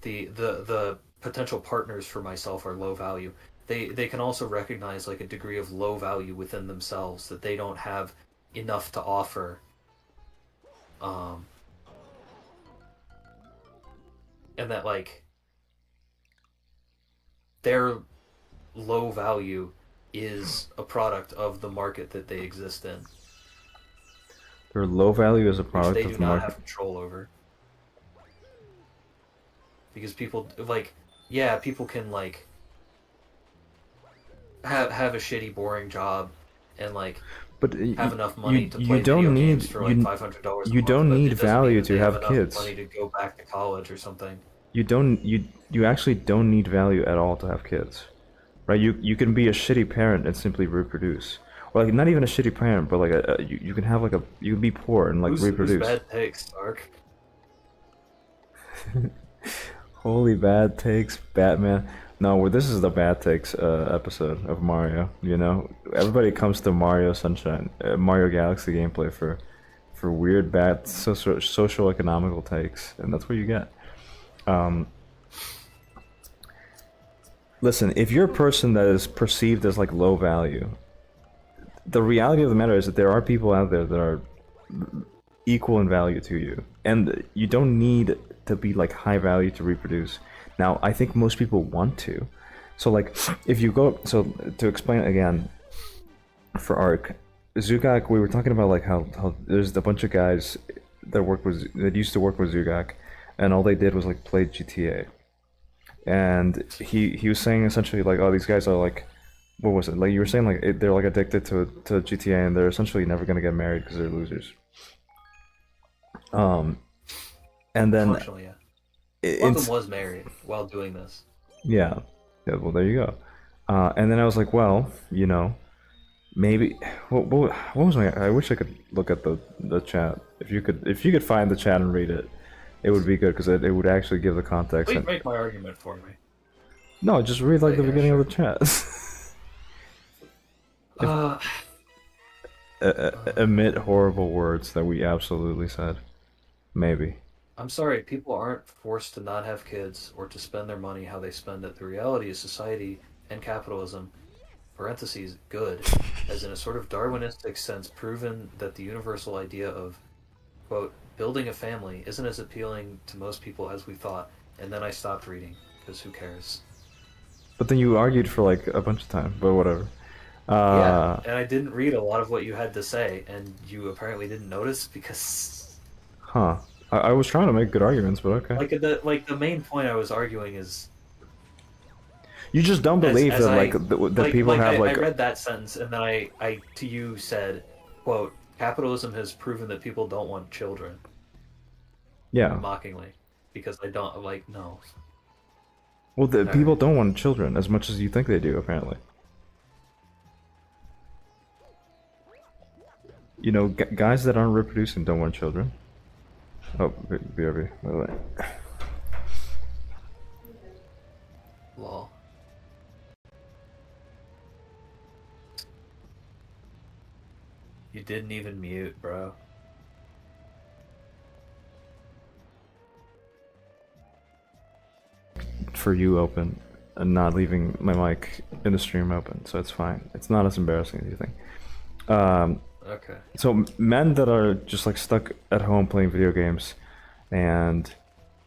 the potential partners for myself are low value. They can also recognize like a degree of low value within themselves, that they don't have enough to offer, um, and that like their low value is a product of the market that they exist in, Their low value is a which product they of do the not market. have control over. Because people like, yeah, people can like have a shitty, boring job, and like But have enough money to play you don't video need games for like $500 a you month, don't but need it doesn't mean value that to they have have enough kids. money to go back to college or something. You actually don't need value at all to have kids, right? You can be a shitty parent and simply reproduce, or like not even a shitty parent, but like you can have like you can be poor and like Who's reproduce. bad takes, Stark? Holy bad takes, Batman. No, well, this is the bad takes episode of Mario. You know, everybody comes to Mario Sunshine, Mario Galaxy gameplay for weird bad social economical takes, and that's what you get. Um, Listen, if you're a person that is perceived as like low value, the reality of the matter is that there are people out there that are equal in value to you, and you don't need to be like high value to reproduce. Now, I think most people want to. So like, if you go, so to explain it again, for Ark, Zugak, we were talking about like how there's a bunch of guys that used to work with Zugak, and all they did was like play GTA. And he was saying essentially like, oh, these guys are like, what was it? Like you were saying like they're like addicted to GTA, and they're essentially never gonna get married because they're losers. And then Unfortunately, yeah. One of them was married while doing this. yeah, yeah. Well, there you go. And then I was like, well, you know, maybe what was my? I wish I could look at the chat. If you could find the chat and read it, it would be good because it would actually give the context. Please make my argument for me. No, just read like the Yeah, beginning sure. of the chat. Emit horrible words that we absolutely said. Maybe. I'm sorry, people aren't forced to not have kids or to spend their money how they spend it. The reality is society and capitalism, parentheses, good, has in a sort of Darwinistic sense proven that the universal idea of, quote, building a family isn't as appealing to most people as we thought. And then I stopped reading, because who cares? But then you argued for like a bunch of time, but whatever. Yeah, and I didn't read a lot of what you had to say, and you apparently didn't notice because... Huh. I was trying to make good arguments, but okay. the main point I was arguing is You just don't believe as that I- that people have I read that sentence and then I to you said, quote, capitalism has proven that people don't want children, yeah. mockingly, because I don't like no. Well, the Alright. people don't want children as much as you think they do, apparently. You know, guys that aren't reproducing don't want children. Oh, BRB. Wait. Lol. You didn't even mute, bro. For you open and not leaving my mic in the stream open, so it's fine. It's not as embarrassing as you think. Okay. So men that are just like stuck at home playing video games and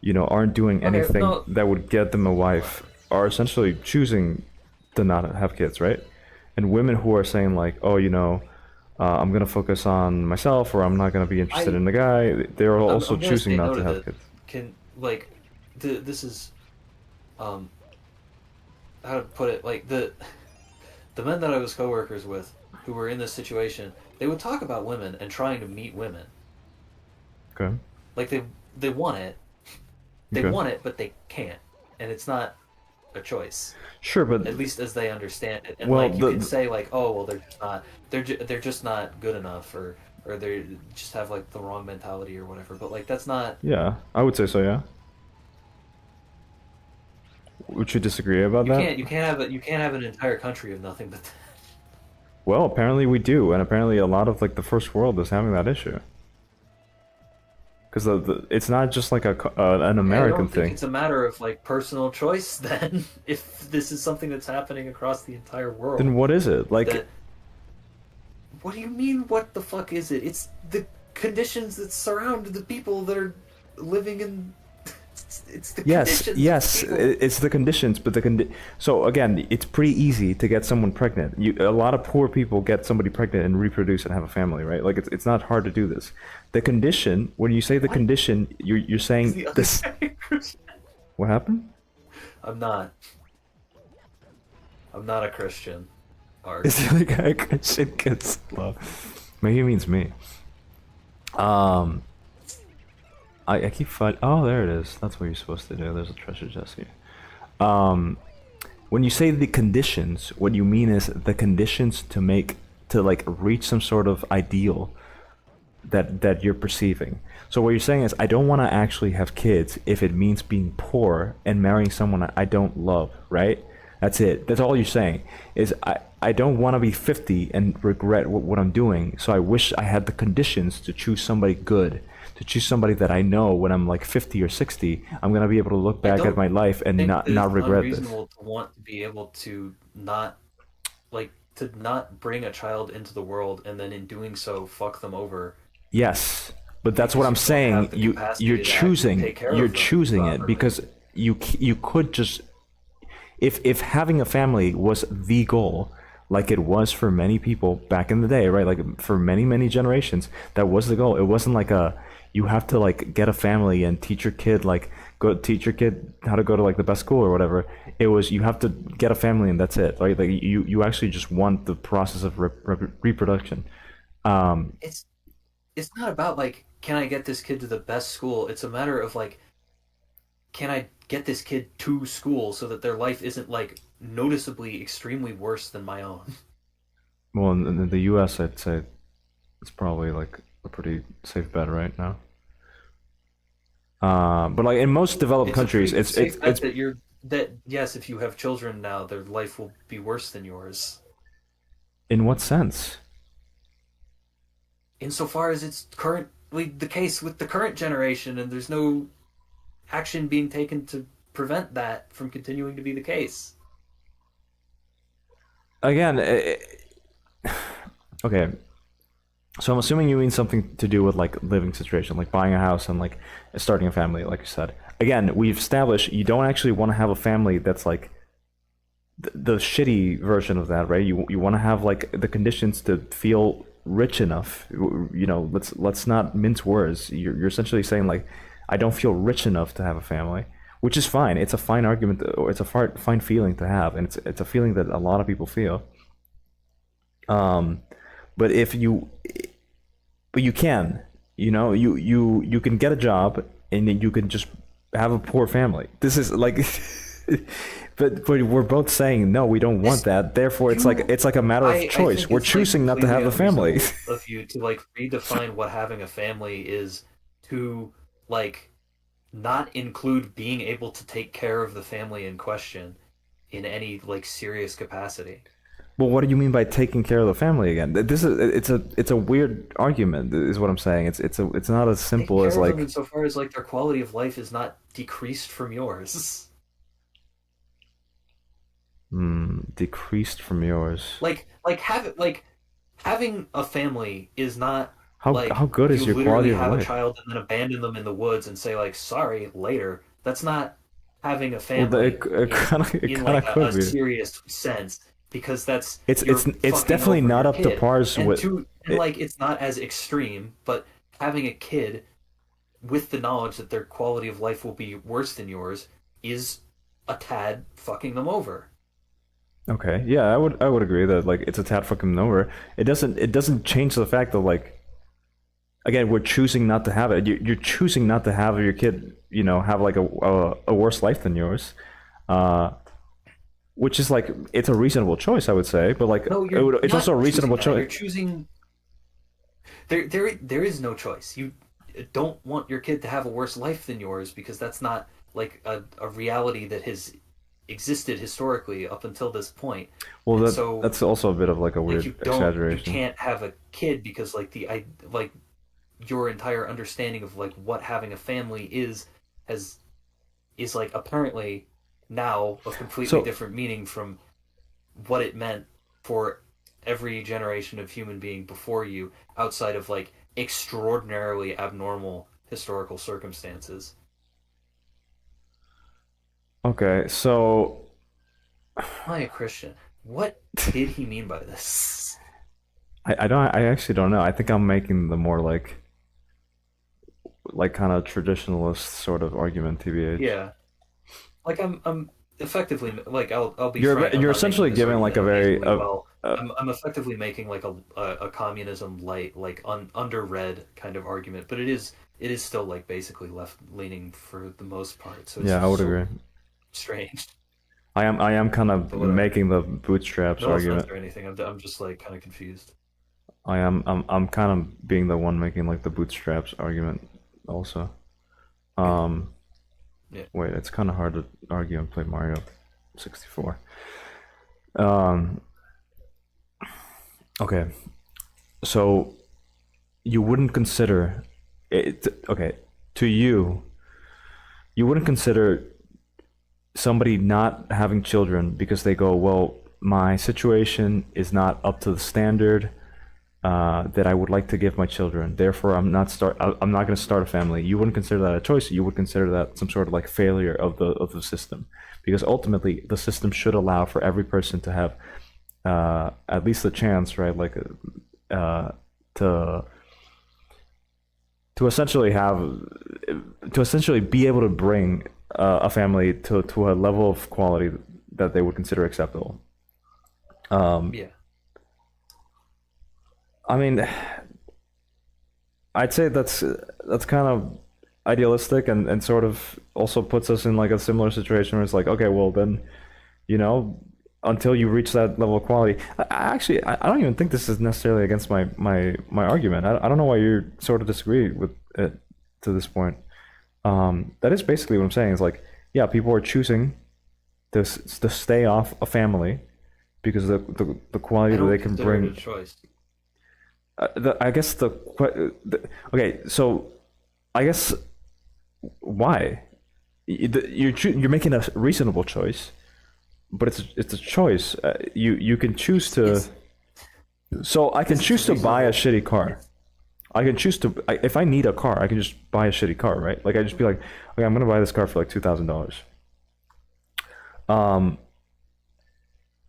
you know aren't doing Okay, anything no. that would get them a wife are essentially choosing to not have kids, right? And women who are saying like, oh, you know, I'm gonna focus on myself, or I'm not gonna be interested in the guy, they're also I'm gonna choosing say not no to to have this. kids. Can this is how to put it, like the men that I was coworkers with who were in this situation, they would talk about women and trying to meet women. Okay. Like they want it. They Okay. want it, but they can't. And it's not a choice. Sure, but At least as they understand it. And Well, like you the- can say like, "Oh, well they're just not good enough," or they just have like the wrong mentality or whatever. But like that's not yeah, I would say so. Yeah. Would you disagree about that? you can't have an entire country of nothing but that. Well, apparently we do, and apparently a lot of like the first world is having that issue. Because it's not just like an I American don't think thing. it's a matter of like personal choice then. If this is something that's happening across the entire world, Then what is it? Like, that, what do you mean? What the fuck is it? It's the conditions that surround the people that are living in. It's the yes, conditions. yes, of people. it's the conditions, but so again, it's pretty easy to get someone pregnant. A lot of poor people get somebody pregnant and reproduce and have a family, right? Like it's not hard to do this. The condition, when you say the condition, you're saying The other this. guy- What happened? I'm not a Christian. Art. Is the guy Christian kids love? Maybe he means me. I keep fighting. Oh, there it is. That's what you're supposed to do. There's a treasure chest here. When you say the conditions, what you mean is the conditions to like reach some sort of ideal that you're perceiving. So what you're saying is, I don't want to actually have kids if it means being poor and marrying someone I don't love, right? That's it. That's all you're saying. Is I don't want to be 50 and regret what I'm doing. So I wish I had the conditions to choose somebody good, to choose somebody that I know when I'm like 50 or 60, I'm gonna be able to look back at my life and not regret this. It's unreasonable to want to be able to not like to not bring a child into the world and then in doing so fuck them over. Yes, but that's what I'm Because you don't have saying. the You're capacity to actually choosing take care of you're them choosing it properly. because you could just, if having a family was the goal, like it was for many people back in the day, right? Like for many generations, that was the goal. It wasn't like a, you have to like get a family and teach your kid, like go teach your kid how to go to like the best school or whatever. It was, you have to get a family and that's it, right? Like you actually just want the process of reproduction. It's it's not about like can I get this kid to the best school? It's a matter of like can I get this kid to school so that their life isn't like noticeably extremely worse than my own. Well, in the U.S., I'd say it's probably like a pretty safe bet right now. But like in most developed It's a countries, pretty it's safe bet that you're that yes, if you have children now, their life will be worse than yours. in what sense? Insofar as it's currently the case with the current generation, and there's no action being taken to prevent that from continuing to be the case. Again, okay. So I'm assuming you mean something to do with like living situation, like buying a house and like starting a family, like you said. Again, we've established you don't actually want to have a family that's like the shitty version of that, right? You want to have like the conditions to feel rich enough. You know, let's not mince words. You're essentially saying like, I don't feel rich enough to have a family, which is fine. It's a fine argument, or it's a fine feeling to have, and it's a feeling that a lot of people feel. Um, but if you, but you can, you know, you can get a job and then you can just have a poor family. This is like, but we're both saying no, we don't want that. Therefore, it's like a matter of I choice. think We're it's like choosing not to completely have a family. unreasonable of you to like redefine what having a family is to like not include being able to take care of the family in question in any like serious capacity. Well, what do you mean by taking care of the family again? This is it's a weird argument, is what I'm saying. It's not as Taking simple as care of them like insofar as like their quality of life is not decreased from yours. decreased from yours. Like having a family is not How like good is you your quality literally of have a life? child and then abandon them in the woods and say like sorry later. That's not having a Well, family it kind of in kind of like could a be. serious sense because that's It's you're it's fucking definitely over not your up to kid pars and with to and it. like it's not as extreme but having a kid with the knowledge that their quality of life will be worse than yours is a tad fucking them over. Okay, yeah, I would agree that like it's a tad fucking number. It doesn't change the fact that like again we're choosing not to have it. You're choosing not to have your kid, you know, have like a worse life than yours, uh, which is like it's a reasonable choice, I would say. But like No, you're it's not also a choosing reasonable that. You're choice. choosing there is no choice. You don't want your kid to have a worse life than yours because that's not like a reality that has existed historically up until this point. Well, And so that's also a bit of like a like weird you exaggeration. can't have a kid because like the I like your entire understanding of like what having a family has is like apparently now a completely So different meaning from what it meant for every generation of human being before you outside of like extraordinarily abnormal historical circumstances. okay, so Am I a Christian? What did he mean by this? I actually don't know. I think I'm making the more like kind of traditionalist sort of argument, tbh. Yeah, like I'm effectively like I'll be frank. I'm You're not making essentially this giving like a argument very amazingly well. uh, I'm effectively making like a communism light like underread kind of argument, but it is still like basically left leaning for the most part. So it's yeah, I would so agree. strange. I am kind of But whatever. making the bootstraps No offense argument. or anything. I'm just like kind of confused. I'm kind of being the one making like the bootstraps argument also. Um, Yeah. Wait, it's kind of hard to argue and play Mario 64. Um, okay, so you wouldn't consider it, okay, to you wouldn't consider somebody not having children because they go, well, my situation is not up to the standard that I would like to give my children. Therefore, I'm not going to start a family. You wouldn't consider that a choice. You would consider that some sort of like failure of the system, because ultimately the system should allow for every person to have at least a chance, right? Like to essentially have to essentially be able to bring a family to a level of quality that they would consider acceptable. Yeah. I mean, I'd say that's kind of idealistic, and sort of also puts us in like a similar situation where it's like, okay, well then, you know, until you reach that level of quality. I don't even think this is necessarily against my argument. I don't know why you sort of disagree with it to this point. That is basically what I'm saying. Is like, yeah, people are choosing to stay off a family because of the quality I that don't they can consider it bring. a choice. I guess okay. So I guess why you're making a reasonable choice, but it's a choice. You can choose to. It's- So I can It's choose to buy a reasonable. shitty car. I can choose to if I need a car, I can just buy a shitty car, right? Like I just be like, okay, I'm gonna buy this car for like $2,000. Um,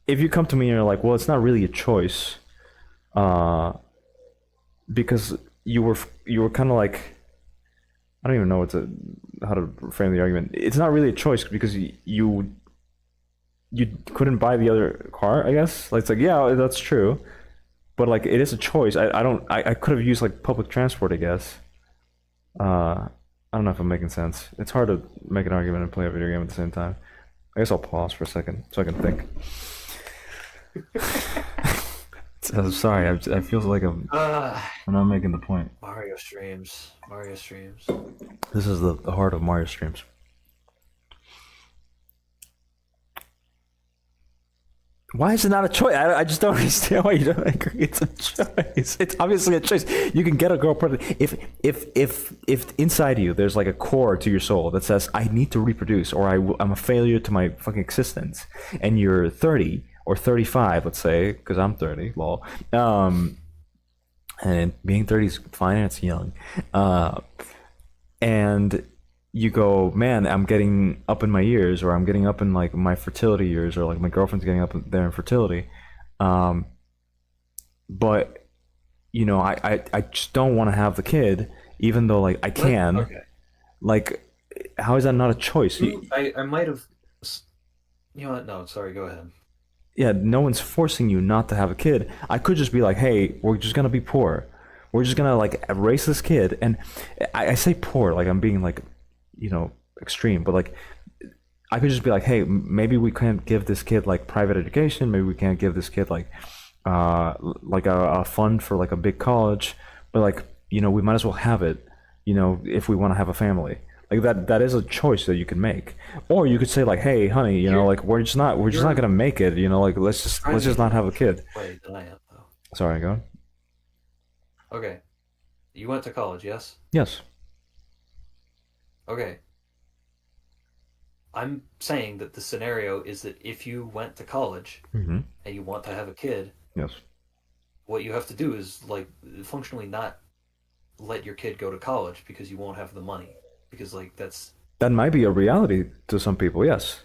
if you come to me and you're like, well, it's not really a choice, uh, because you were kind of like, I don't even know how to frame the argument. It's not really a choice because you couldn't buy the other car, I guess. Like it's like, yeah, that's true, but like it is a choice. I could have used like public transport, I guess. I don't know if I'm making sense. It's hard to make an argument and play a video game at the same time. I guess I'll pause for a second so I can think. So, sorry, I feel like I'm not making the point. Mario streams. Mario streams. This is the heart of Mario streams. Why is it not a choice? I just don't understand why you don't agree. It's a choice. It's obviously a choice. You can get a girl pregnant if inside you there's like a core to your soul that says I need to reproduce or I'm a failure to my fucking existence, and you're 30 or 35, let's say, because I'm 30, lol. And being 30 is fine and it's young. And you go, man, I'm getting up in my years, or I'm getting up in like my fertility years, or like my girlfriend's getting up there in fertility. But you know, I just don't want to have the kid, even though like I can. Okay. Like, how is that not a choice? I might have. You know what? No, sorry. Go ahead. Yeah, no one's forcing you not to have a kid. I could just be like, hey, we're just gonna be poor. We're just gonna like raise this kid, and I say poor like I'm being like, you know, extreme, but like I could just be like, hey, maybe we can't give this kid like private education. Maybe we can't give this kid like a fund for like a big college, but like, you know, we might as well have it, you know, if we want to have a family. Like that is a choice that you can make. Or you could say like, hey, honey, you know, like we're just not gonna make it, you know, like let's just not have a kid. Wait, than I am though. Sorry, go on. Okay. You went to college, yes? Yes. Okay. I'm saying that the scenario is that if you went to college Mm-hmm. and you want to have a kid, Yes. what you have to do is like functionally not let your kid go to college because you won't have the money. Because like that's That might be a reality to some people, yes.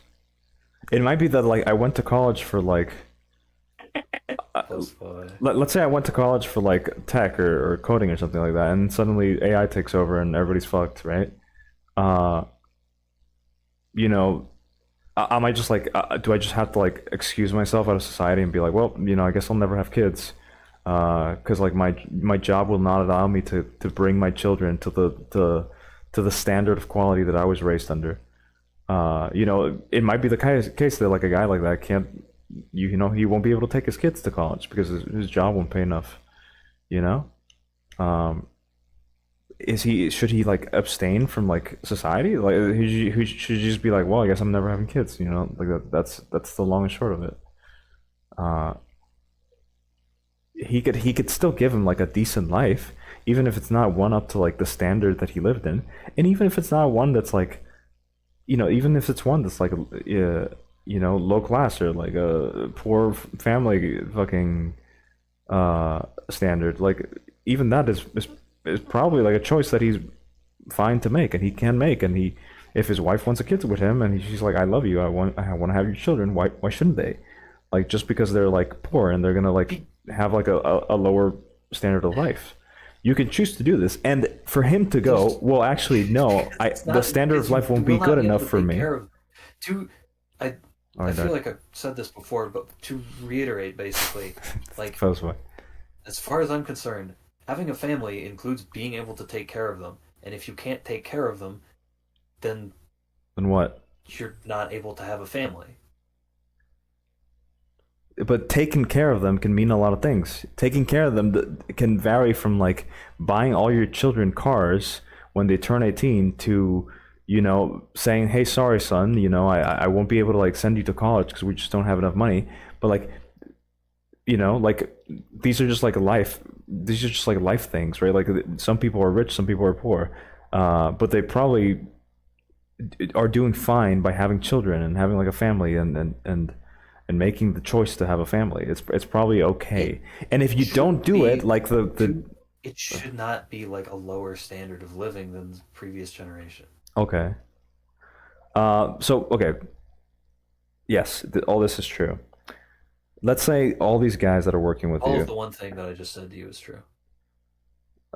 It might be that like I went to college for like plus five. let's say I went to college for like tech or coding or something like that, and suddenly AI takes over and everybody's fucked, right? Uh, you know, I might just like, do I just have to like excuse myself out of society and be like, well, you know, I guess I'll never have kids, because like my job will not allow me to bring my children to the standard of quality that I was raised under. You know, it might be the case that like a guy like that can't, you know, he won't be able to take his kids to college because his job won't pay enough. You know, um, is he should he like abstain from like society? Like he should just be like, well, I guess I'm never having kids. You know, like that's the long and short of it. Uh, he could still give him like a decent life, even if it's not one up to like the standard that he lived in, and even if it's not one that's like even if it's one that's like low class or like a poor family fucking standard, like even that is probably like a choice that he's fine to make and he can make, and he if his wife wants a kid with him and she's like, I love you, I want to have your children, why shouldn't they? Like just because they're like poor and they're gonna like Be- have like a lower standard of life, you can choose to do this. And for him to go, There's well, actually no, I it's the not standard because of you life won't be will not good be able enough to for take me. care of to I Oh, I I feel died. like I've said this before, but to reiterate, basically, like Fell away. as far as I'm concerned, having a family includes being able to take care of them. And if you can't take care of them, then Then what? you're not able to have a family. But taking care of them can mean a lot of things. Taking care of them can vary from like buying all your children cars when they turn 18 to saying, hey, sorry son, I won't be able to like send you to college because we just don't have enough money. But like like these are just like life things, right? Like some people are rich, some people are poor, but they probably are doing fine by having children and having like a family, and making the choice to have a family. It's probably It okay. And if you don't should do it, be like the to it should not be like a lower standard of living than the previous generation. okay. So okay, yes, all this is true. Let's say all these guys that are working with All of you, the one thing that I just said to you is true.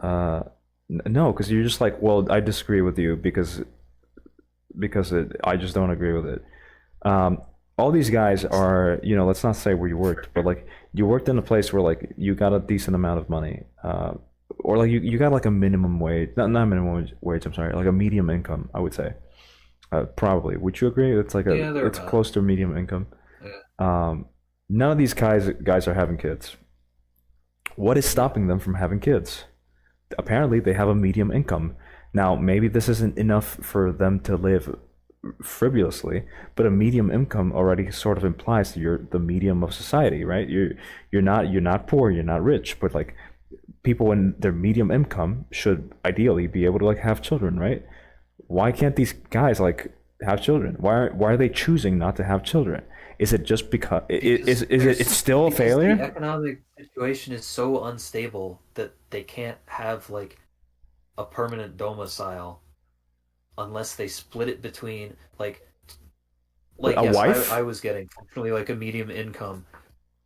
uh, no, because you're just like, well, I disagree with you because I just don't agree with it. Um, all these guys are, let's not say where you worked, but like you worked in a place where like you got a decent amount of money, or like you got like a minimum wage, not minimum wage. I'm sorry, like a medium income, I would say. Probably. Would you agree? Yeah, they're It's about. close to medium income. Yeah. Um, None of these guys are having kids. What is Yeah. stopping them from having kids? Apparently, they have a medium income. Now, maybe this isn't enough for them to live frivolously, but a medium income already sort of implies that you're the medium of society, right? You're not poor, you're not rich, but like people in their medium income should ideally be able to like have children, right? Why can't these guys like have children? Why are they choosing not to have children? Is it just because it's still a Because the failure? economic situation is so unstable that they can't have like a permanent domicile unless they split it between like A yes, I wife? was getting functionally like a medium income,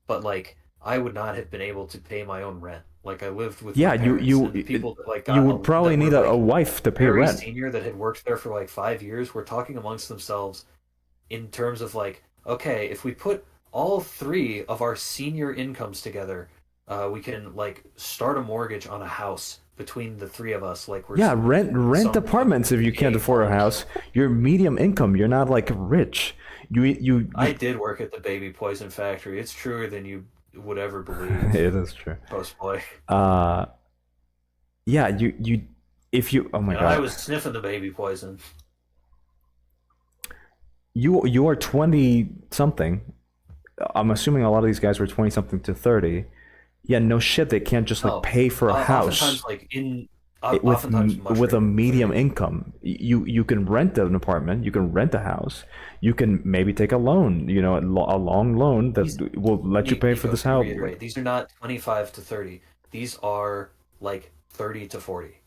but like I would not have been able to pay my own rent. Like I lived with my Yeah, you parents, and the you people that like you would probably that were need a like wife to pay very rent. senior that had worked there for like 5 years were talking amongst themselves in terms of like, okay, if we put all three of our senior incomes together, we can like start a mortgage on a house between the three of us. Like we're Yeah, rent some apartments if you can't 88 afford a homes. house. You're medium income. You're not like rich. I did work at the baby poison factory. It's truer than you would ever believe. It is true. Post play. Uh, yeah, you if you oh my And I god, was sniffing the baby poison. you are 20 something. I'm assuming a lot of these guys were 20 something to 30. Yeah, no shit, they can't just like Oh, pay for a house oftentimes like in with oftentimes much with a greater than medium 30. income. You can rent an apartment, you can rent a house, you can maybe take a loan, a long loan These that will let you pay for Nico, this to house. reiterate, these are not 25 to 30. These are like 30 to 40.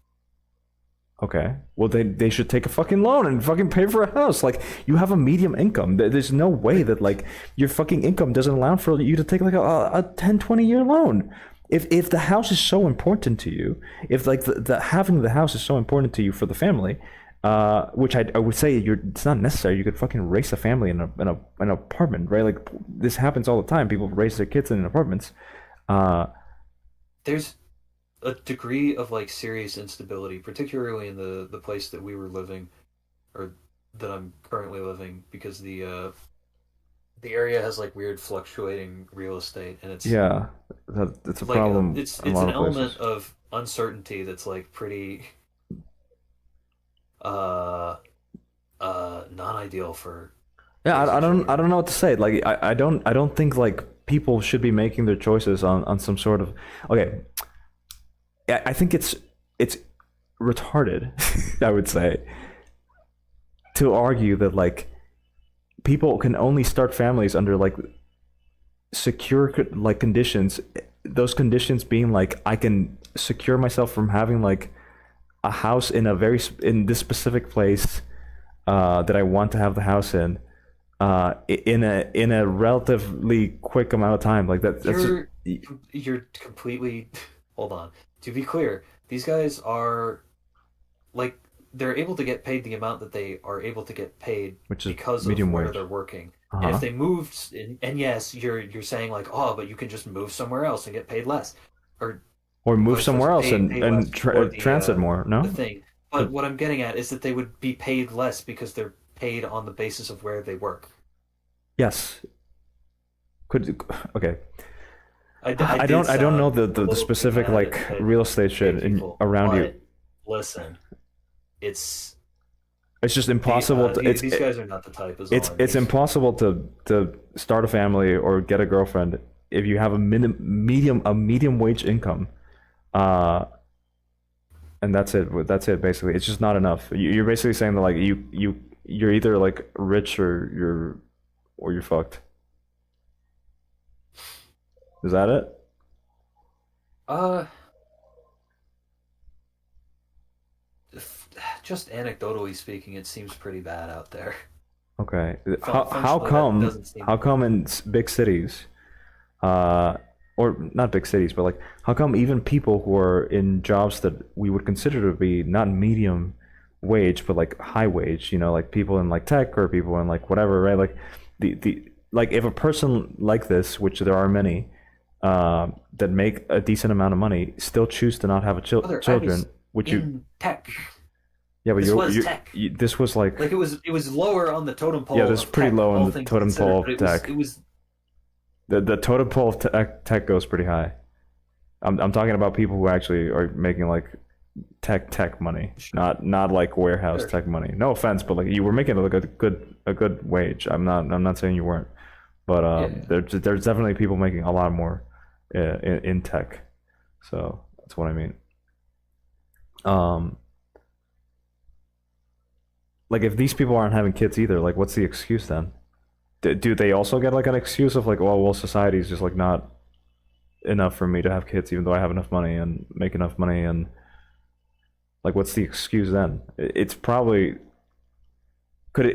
Okay. Well, they should take a fucking loan and fucking pay for a house. Like you have a medium income. There's no way that like your fucking income doesn't allow for you to take like a 10, 20 year loan. If the house is so important to you, if like the having the house is so important to you for the family, which I would say it's not necessary. You could fucking raise a family in an apartment, right? Like this happens all the time. People raise their kids in apartments. Uh, There's a degree of like serious instability, particularly in the place that we were living, or that I'm currently living, because the area has like weird fluctuating real estate, and it's Yeah, it's a like problem in a it's lot an of places. element of uncertainty that's like pretty uh non-ideal for Yeah, raising I children. don't know what to say. Like I don't think like people should be making their choices on some sort of okay. I think it's retarded, I would say, to argue that like people can only start families under like secure like conditions. Those conditions being like I can secure myself from having like a house in a in this specific place that I want to have the house in in a relatively quick amount of time. Like that's just, You're you're completely hold on. To be clear, these guys are like they're able to get paid the amount that they are able to get paid which is because of medium where they're wage. working. Uh And if huh. they moved, and yes, you're saying like, oh, but you can just move somewhere else and get paid less, or Or move vice versa, somewhere else paid less and for transit more. the No. thing. But what I'm getting at is that they would be paid less because they're paid on the basis of where they work. Yes. Could okay. I did I don't know sound a the little too specific mad like at real estate gay shit people, around you. but listen, it's It's just impossible to these guys are not the type. Is all I it's mean. impossible to start a family or get a girlfriend if you have a medium wage income. Uh and that's it. That's it basically. It's just not enough. You're basically saying that like you're either like rich or you're fucked. Is that it? Uh, just anecdotally speaking, it seems pretty bad out there. Okay. Functionally, that doesn't seem How come in big cities, uh, or not big cities, but like how come even people who are in jobs that we would consider to be not medium wage but like high wage, you know, like people in like tech or people in like whatever, right? Like the like if a person like this, which there are many, that make a decent amount of money, still choose to not have a Brother, I children, was which you in tech. yeah, but This was tech. this was like Like it was lower on the totem yeah, pole this is of pretty tech, low in all the things totem considered, pole but of tech. it was The totem pole of tech goes pretty high. I'm talking about people who actually are making like tech money, sure, not like warehouse sure, tech money. No offense, but like you were making like a good wage. I'm not saying you weren't, but yeah, yeah. there's definitely people making a lot more in tech. So that's what I mean. Um, like if these people aren't having kids either, like what's the excuse then? Do they also get like an excuse of like, oh well, society's just like not enough for me to have kids, even though I have enough money and make enough money, and like, what's the excuse then? It's probably could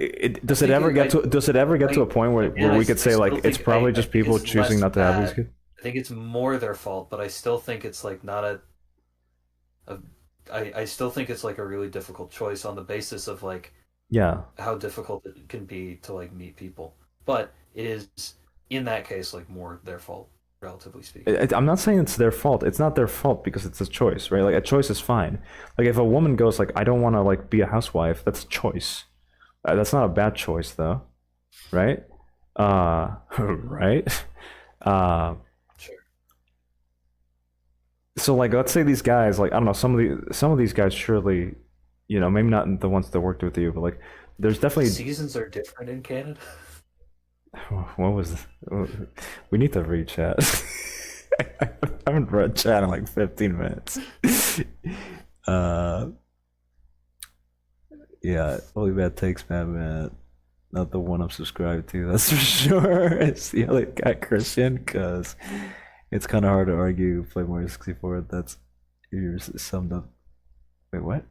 I does it think ever get to a I point again, where we could I say like still it's think probably I just think people it's choosing less not to have these bad. kids? I think it's more their fault, but I still think it's like not a I still think it's like a really difficult choice on the basis of like Yeah, how difficult it can be to like meet people. But it is in that case like more their fault, relatively speaking. I'm not saying it's their fault. It's not their fault because it's a choice, right? Like a choice is fine. Like if a woman goes like, I don't want to like be a housewife, that's a choice. That's not a bad choice though, right? Right. Uh, Sure. so like let's say these guys like I don't know some of these guys surely you know maybe not the ones that worked with you but like there's definitely Seasons are different in Canada. what was we need to read chat. I haven't read chat in like 15 minutes. uh yeah, only bad takes man, not the one I'm subscribed to, that's for sure. It's the other guy Christian because it's kind of hard to argue play Mario 64. That's you summed up. Wait, what?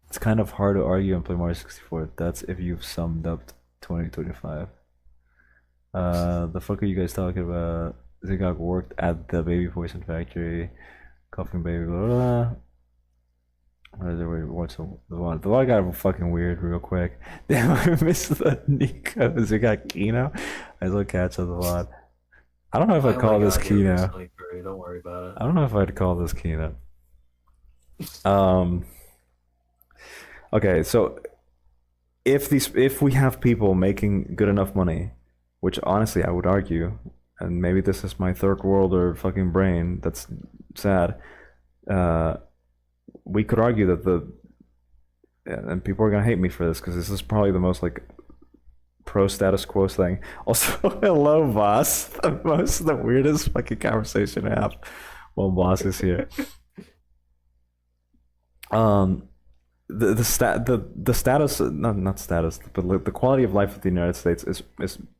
It's kind of hard to argue and play Mario 64. That's if you've summed up 2025. The fuck are you guys talking about? Zigag worked at the baby poison factory. Coughing baby, blah blah. What's the one? The one got fucking weird real quick. Damn, I missed the Nico Zigag Kino. I still catch up a lot. I don't know if I I'd call only this got here Kino. recently, Curry. Don't worry about it. I don't know if I'd call this Kino. Um. Okay, so if we have people making good enough money which honestly I would argue, and maybe this is my third world or fucking brain that's sad. Uh, we could argue that and people are gonna hate me for this because this is probably the most like pro status quo thing. Also, hello, boss. The weirdest fucking conversation I have while boss is here. The status, not status, but the quality of life of the United States is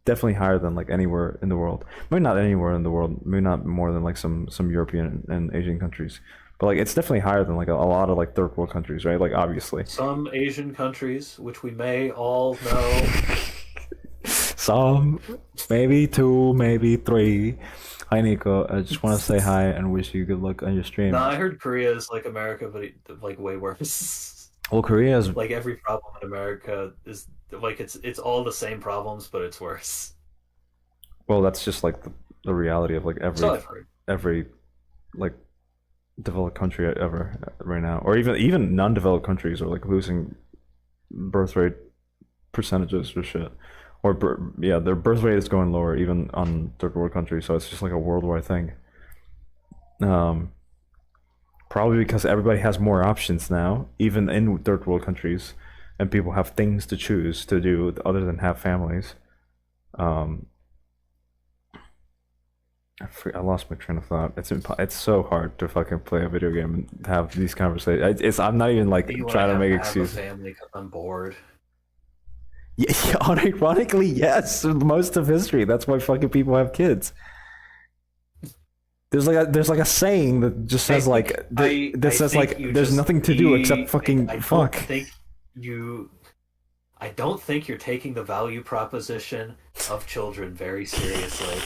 definitely higher than like anywhere in the world. Maybe not anywhere in the world. Maybe not more than like some European and Asian countries. But like it's definitely higher than like a lot of like third world countries, right? Like obviously. Some Asian countries, which we may all know. Some, maybe two, maybe three. Hi Nico, I just want to say hi and wish you good luck on your stream. No, I heard Korea is like America, but like way worse. Well, Korea is Like every problem in America is like it's all the same problems, but it's worse. well, that's just like the reality of like So I've heard. every like developed country ever right now, or even non-developed countries are like losing birth rate percentages or shit, or yeah, their birth rate is going lower even on third world countries. So it's just like a worldwide thing. Probably because everybody has more options now, even in third world countries, and people have things to choose to do other than have families. I lost my train of thought. It's so hard to fucking play a video game and have these conversations. I'm not even like You trying to make have excuses. a family 'cause I'm bored. Yeah, ironically, yes. Most of history. That's why fucking people have kids. There's like a saying that just says like that says like there's nothing to do except fucking fuck. I don't think you're taking the value proposition of children very seriously.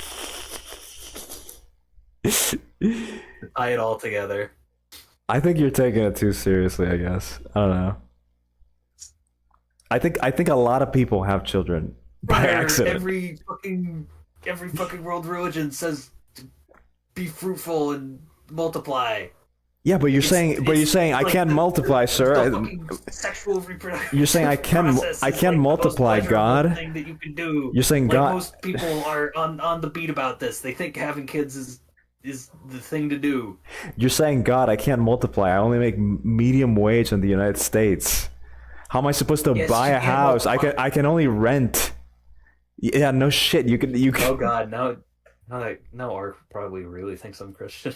Tie it all together. I think you're taking it too seriously, I guess. I don't know. I think a lot of people have children by accident. Every fucking world religion says to be fruitful and multiply. Yeah, but you're saying I like can't multiply, sir. Sexual reproduction. You're saying I can multiply, God. Thing that you can do. You're saying like God. Most people are on the beat about this. They think having kids is the thing to do. You're saying, God, I can't multiply. I only make medium wage in the United States. How am I supposed to buy a house? I can only rent. Yeah, no shit. You can. Oh God, now Art probably really thinks I'm Christian.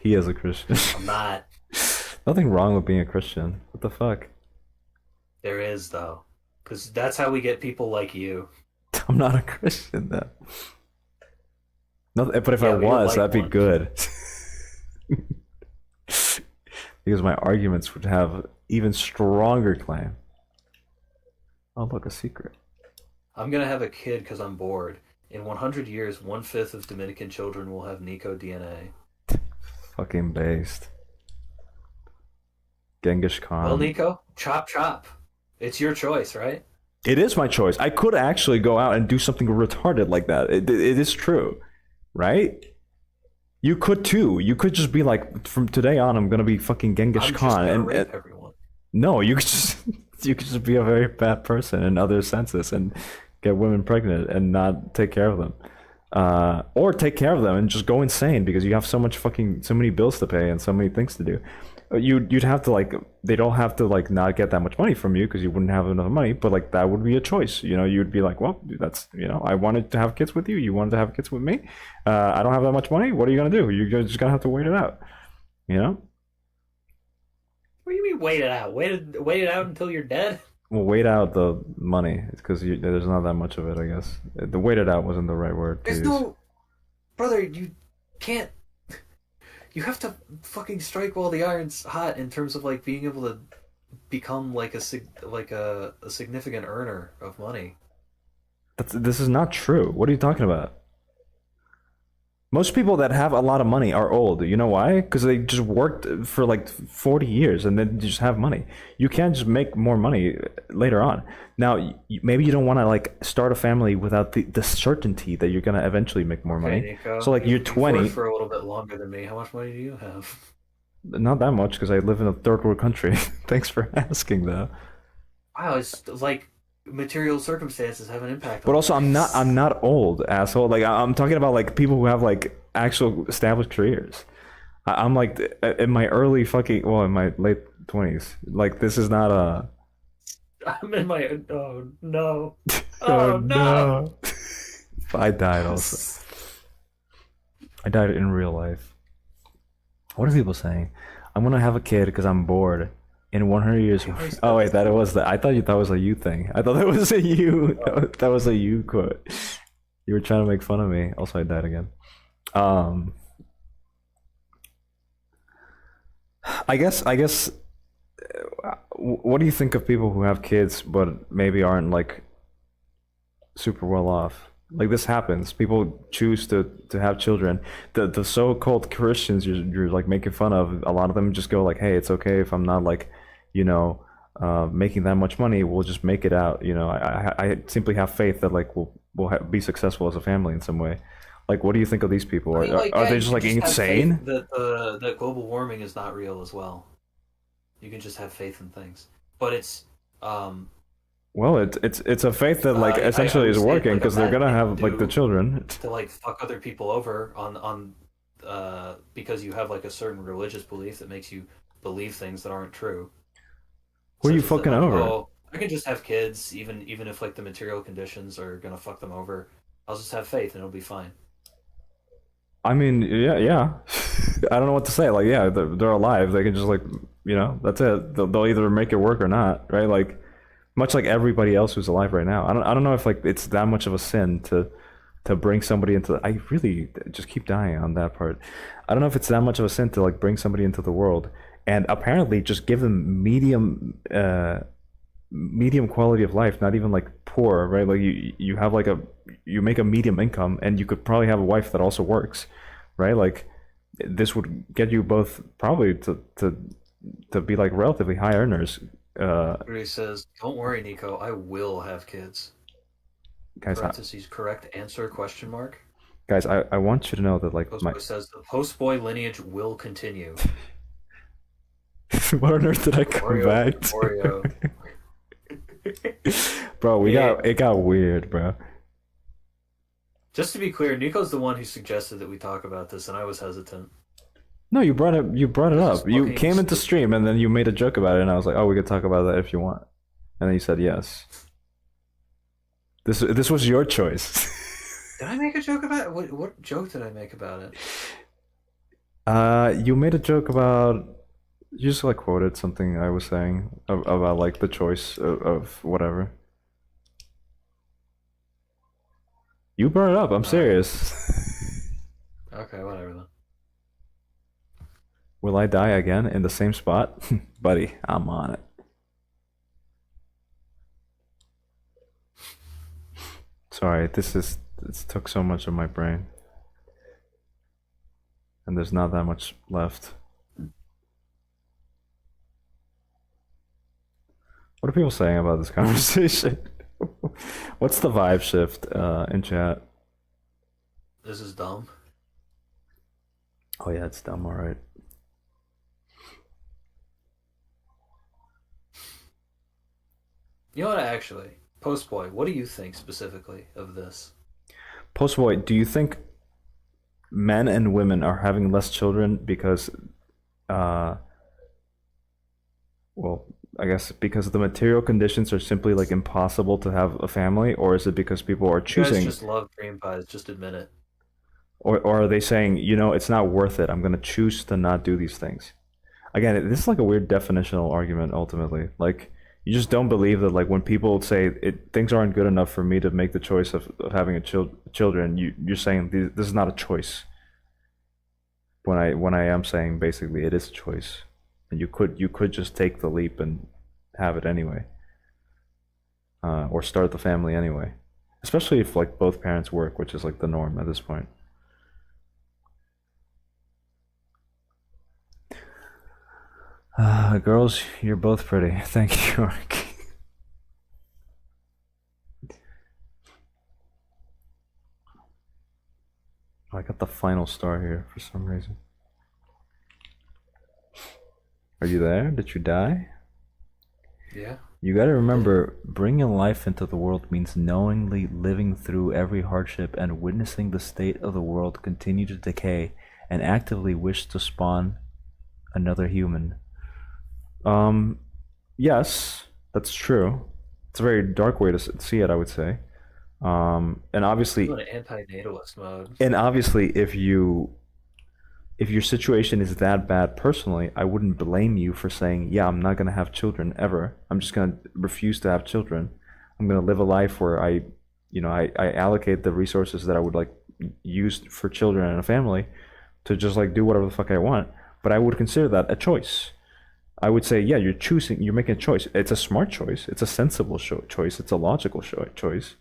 He is a Christian. I'm not. Nothing wrong with being a Christian. What the fuck? There is though, because that's how we get people like you. I'm not a Christian though. No, but if Yeah, I but you're was, like that'd be one. good. Because my arguments would have even stronger claim. Oh, look, a secret. I'm gonna have a kid because I'm bored. In 100 years, 1/5 of Dominican children will have Nico DNA. Fucking based. Genghis Khan. Well, Nico, chop chop. It's your choice, right? It is my choice. I could actually go out and do something retarded like that. It is true, right? You could too. You could just be like, from today on, I'm gonna be fucking Genghis I'm just Khan, gonna and rape everyone. no, you could just you could just be a very bad person in other senses and get women pregnant and not take care of them, or take care of them and just go insane because you have so many bills to pay and so many things to do. You'd have to like, they'd all have to like not get that much money from you because you wouldn't have enough money, but like that would be a choice. You know, you'd be like, well, that's, you know, I wanted to have kids with you, you wanted to have kids with me, I don't have that much money, what are you gonna do? You're just gonna have to wait it out, you know. What do you mean wait it out? Wait it out until you're dead? Well, wait out the money because there's not that much of it, I guess. The wait it out wasn't the right word to There's use. no, brother. You can't. You have to fucking strike while the iron's hot in terms of like being able to become like a significant earner of money. This is not true. What are you talking about? Most people that have a lot of money are old. You know why? Because they just worked for like 40 years and then just have money. You can't just make more money later on. Now, maybe you don't want to like start a family without the certainty that you're going to eventually make more money. Nico, So like you're you've worked 20. for a little bit longer than me. How much money do you have? Not that much because I live in a third world country. Thanks for asking though. Wow, it's like material circumstances have an impact But on also, things. I'm not old, asshole. Like I'm talking about like people who have like actual established careers. I'm like in my early fucking well, in my late 20s. Like this is not a. I'm in my oh no, Oh oh no. no! I died also. I died in real life. What are people saying? I'm gonna have a kid because I'm bored. In 100 years. I already Oh said wait, that this. was the. I thought you thought it was a you thing. I thought that was a you. That was a you quote. You were trying to make fun of me. Also, I died again. Um, I guess. What do you think of people who have kids but maybe aren't like super well off? Like this happens. People choose to have children. The so-called Christians you're like making fun of. A lot of them just go like, "Hey, it's okay if I'm not like, you know, making that much money. We'll just make it out." I simply have faith that like be successful as a family in some way. Like, what do you think of these people? I Are mean, are, like, are yeah, they you just can like just have faith insane? that global warming is not real as well. You can just have faith in things, but it's um Well, it's a faith that like I essentially would is say it's working like a because they're bad gonna thing to have like the do children. to like fuck other people over on because you have like a certain religious belief that makes you believe things that aren't true, Who are you such as that fucking like, over? oh, I can just have kids even if like the material conditions are gonna fuck them over. I'll just have faith and it'll be fine. I mean, yeah, yeah. I don't know what to say. Like, yeah, they're alive. They can just like, that's it. They'll either make it work or not, right? Like, much like everybody else who's alive right now. I don't know if like it's that much of a sin to bring somebody into. I really just keep dying on that part. I don't know if it's that much of a sin to like bring somebody into the world and apparently just give them medium quality of life, not even like poor, right? Like you have like you make a medium income and you could probably have a wife that also works, right? Like this would get you both probably to be like relatively high earners. Uh, Everybody says, "Don't worry, Nico. I will have kids." guys, Parentheses correct answer question mark. I want you to know that like my Postboy says the postboy lineage will continue. what on earth did I come Oreo, back to? Oreo. Bro, Yeah. it got weird, bro. Just to be clear, Nico's the one who suggested that we talk about this, and I was hesitant. No, you brought it This is up. You fucking came into stupid. stream and then you made a joke about it and I was like, "Oh, we could talk about that if you want." And then you said yes. This was your choice. Did I make a joke about it? What joke did I make about it? You made a joke about you just like quoted something I was saying about like the choice of whatever. You brought it up. I'm All right. serious. Okay, whatever then. Will I die again in the same spot? Buddy, I'm on it. Sorry, this took so much of my brain. And there's not that much left. What are people saying about this conversation? What's the vibe shift in chat? This is dumb. Oh yeah, it's dumb, alright. You know what? Actually, postboy, what do you think specifically of this? Postboy, do you think men and women are having less children because uh well, I guess because the material conditions are simply like impossible to have a family, or is it because people are You guys choosing, just love cream pies. Just admit it. or are they saying, it's not worth it. I'm gonna choose to not do these things. Again, this is like a weird definitional argument ultimately. Like you just don't believe that like when people say things aren't good enough for me to make the choice of having children, you're saying this is not a choice. When I am saying basically it is a choice, and you could just take the leap and have it anyway, or start the family anyway, especially if like both parents work, which is like the norm at this point. Girls, you're both pretty. Thank you, Mark. I got the final star here for some reason. Are you there? Did you die? Yeah. You gotta remember, bringing life into the world means knowingly living through every hardship and witnessing the state of the world continue to decay and actively wish to spawn another human. Um, yes, that's true. It's a very dark way to see it, I would say. And I'm obviously, in an anti-natalist mode. if your situation is that bad personally, I wouldn't blame you for saying, "Yeah, I'm not gonna have children ever. I'm just gonna refuse to have children. I'm gonna live a life where I allocate the resources that I would like use for children and a family to just like do whatever the fuck I want." But I would consider that a choice. I would say, yeah, you're making a choice. It's a smart choice. It's a sensible choice. It's a logical choice,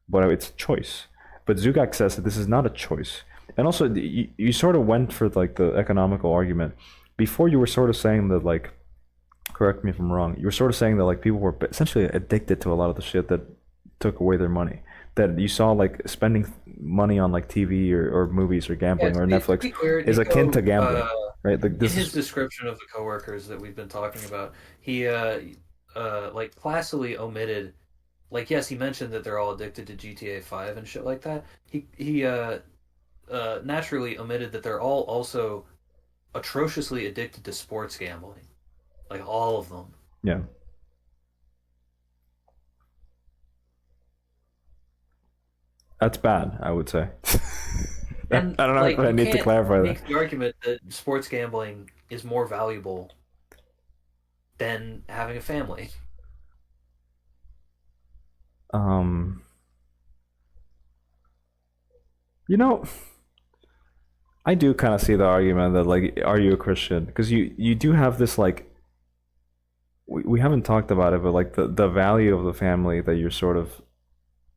but it's a choice. But Zugak says that this is not a choice. And also, you sort of went for like the economical argument. Before you were sort of saying that like, correct me if I'm wrong. You were sort of saying that like people were essentially addicted to a lot of the shit that took away their money. That you saw like spending money on like TV or movies or Yeah, gambling or to Netflix be clear, is akin to Nico, gambling, right? Like in this his is description of the coworkers that we've been talking about, he like classily omitted, like, yes, he mentioned that they're all addicted to GTA 5 and shit like that. He naturally omitted that they're all also atrociously addicted to sports gambling, like all of them. yeah. That's bad, I would say. I And don't know if like I you need to can't clarify that. make the argument that sports gambling is more valuable than having a family. Um, you know, I do kind of see the argument that like, are you a Christian? Because you do have this like we haven't talked about it, but like the value of the family that you're sort of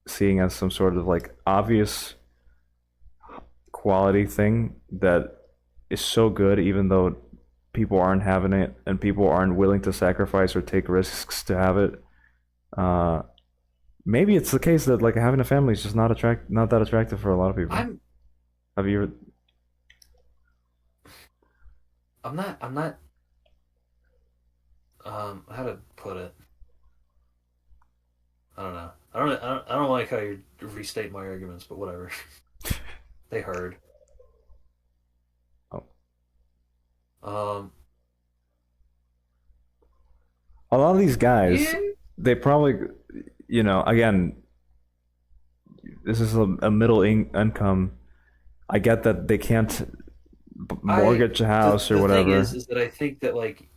seeing as some sort of like obvious quality thing that is so good, even though people aren't having it and people aren't willing to sacrifice or take risks to have it. Uh, Maybe it's the case that like having a family is just not that attractive for a lot of people. I'm Have you ever? I'm not how to put it. I don't know. I don't like how you restate my arguments, but whatever. They heard. Oh. Um A lot of these guys, yeah, they probably, again, this is a middle income. I get that they can't I mortgage a the house or the thing whatever. is that I think that like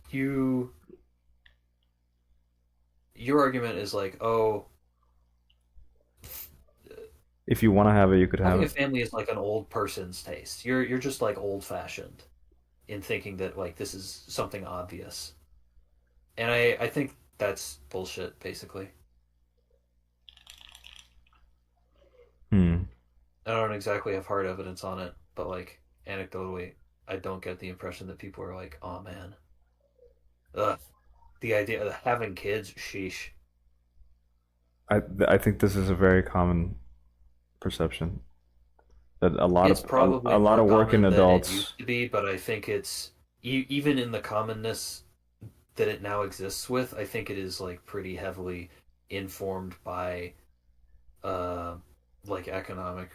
your argument is like, oh, If you want to have it, you could have having a it. family is like an old person's taste. You're just like old fashioned in thinking that like this is something obvious. And I think that's bullshit, basically. Hmm. I don't exactly have hard evidence on it, but like anecdotally, I don't get the impression that people are like, "Oh man, ugh." The idea of having kids, sheesh. I I think this is a very common perception that It's probably a lot more of working common than it adults. used to be, but I think it's even in the commonness that it now exists with. I think it is like pretty heavily informed by uh like economic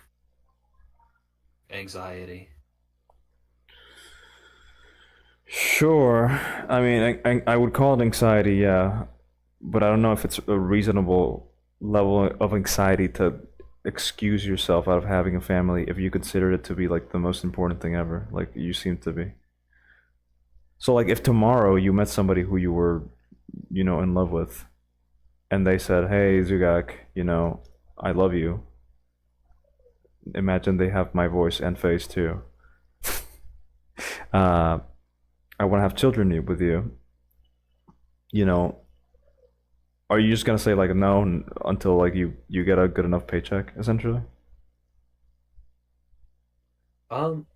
anxiety. Sure. I mean, I would call it anxiety, yeah, but I don't know if it's a reasonable level of anxiety to excuse yourself out of having a family if you consider it to be like the most important thing ever, like you seem to be. So, like, if tomorrow you met somebody who you were, in love with, and they said, "Hey, Zugak, I love you." Imagine they have my voice and face too. Uh, I want to have children with you. You know, are you just gonna say like no until like you get a good enough paycheck, essentially? Um,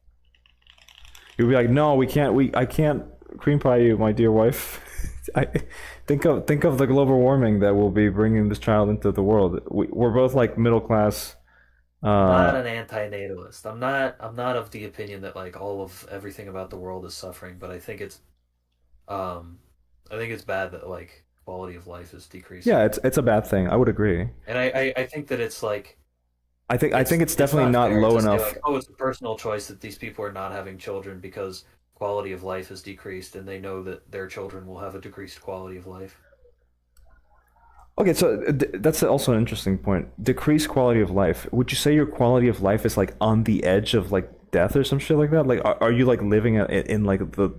You'll be like, no, we can't. I can't cream pie you, my dear wife. I think of the global warming that will be bringing this child into the world. We're both like middle class. I'm not Uh, an anti-natalist. I'm not of the opinion that like all of everything about the world is suffering, but um I think it's bad that like quality of life is decreasing. Yeah, it's a bad thing. I would agree. And I think that it's like I think it's definitely not not fair low to say enough. like, oh, it's a personal choice that these people are not having children because quality of life has decreased and they know that their children will have a decreased quality of life. Okay, so that's also an interesting point. Decreased quality of life. Would you say your quality of life is like on the edge of like death or some shit like that? Like, are you like living in like the?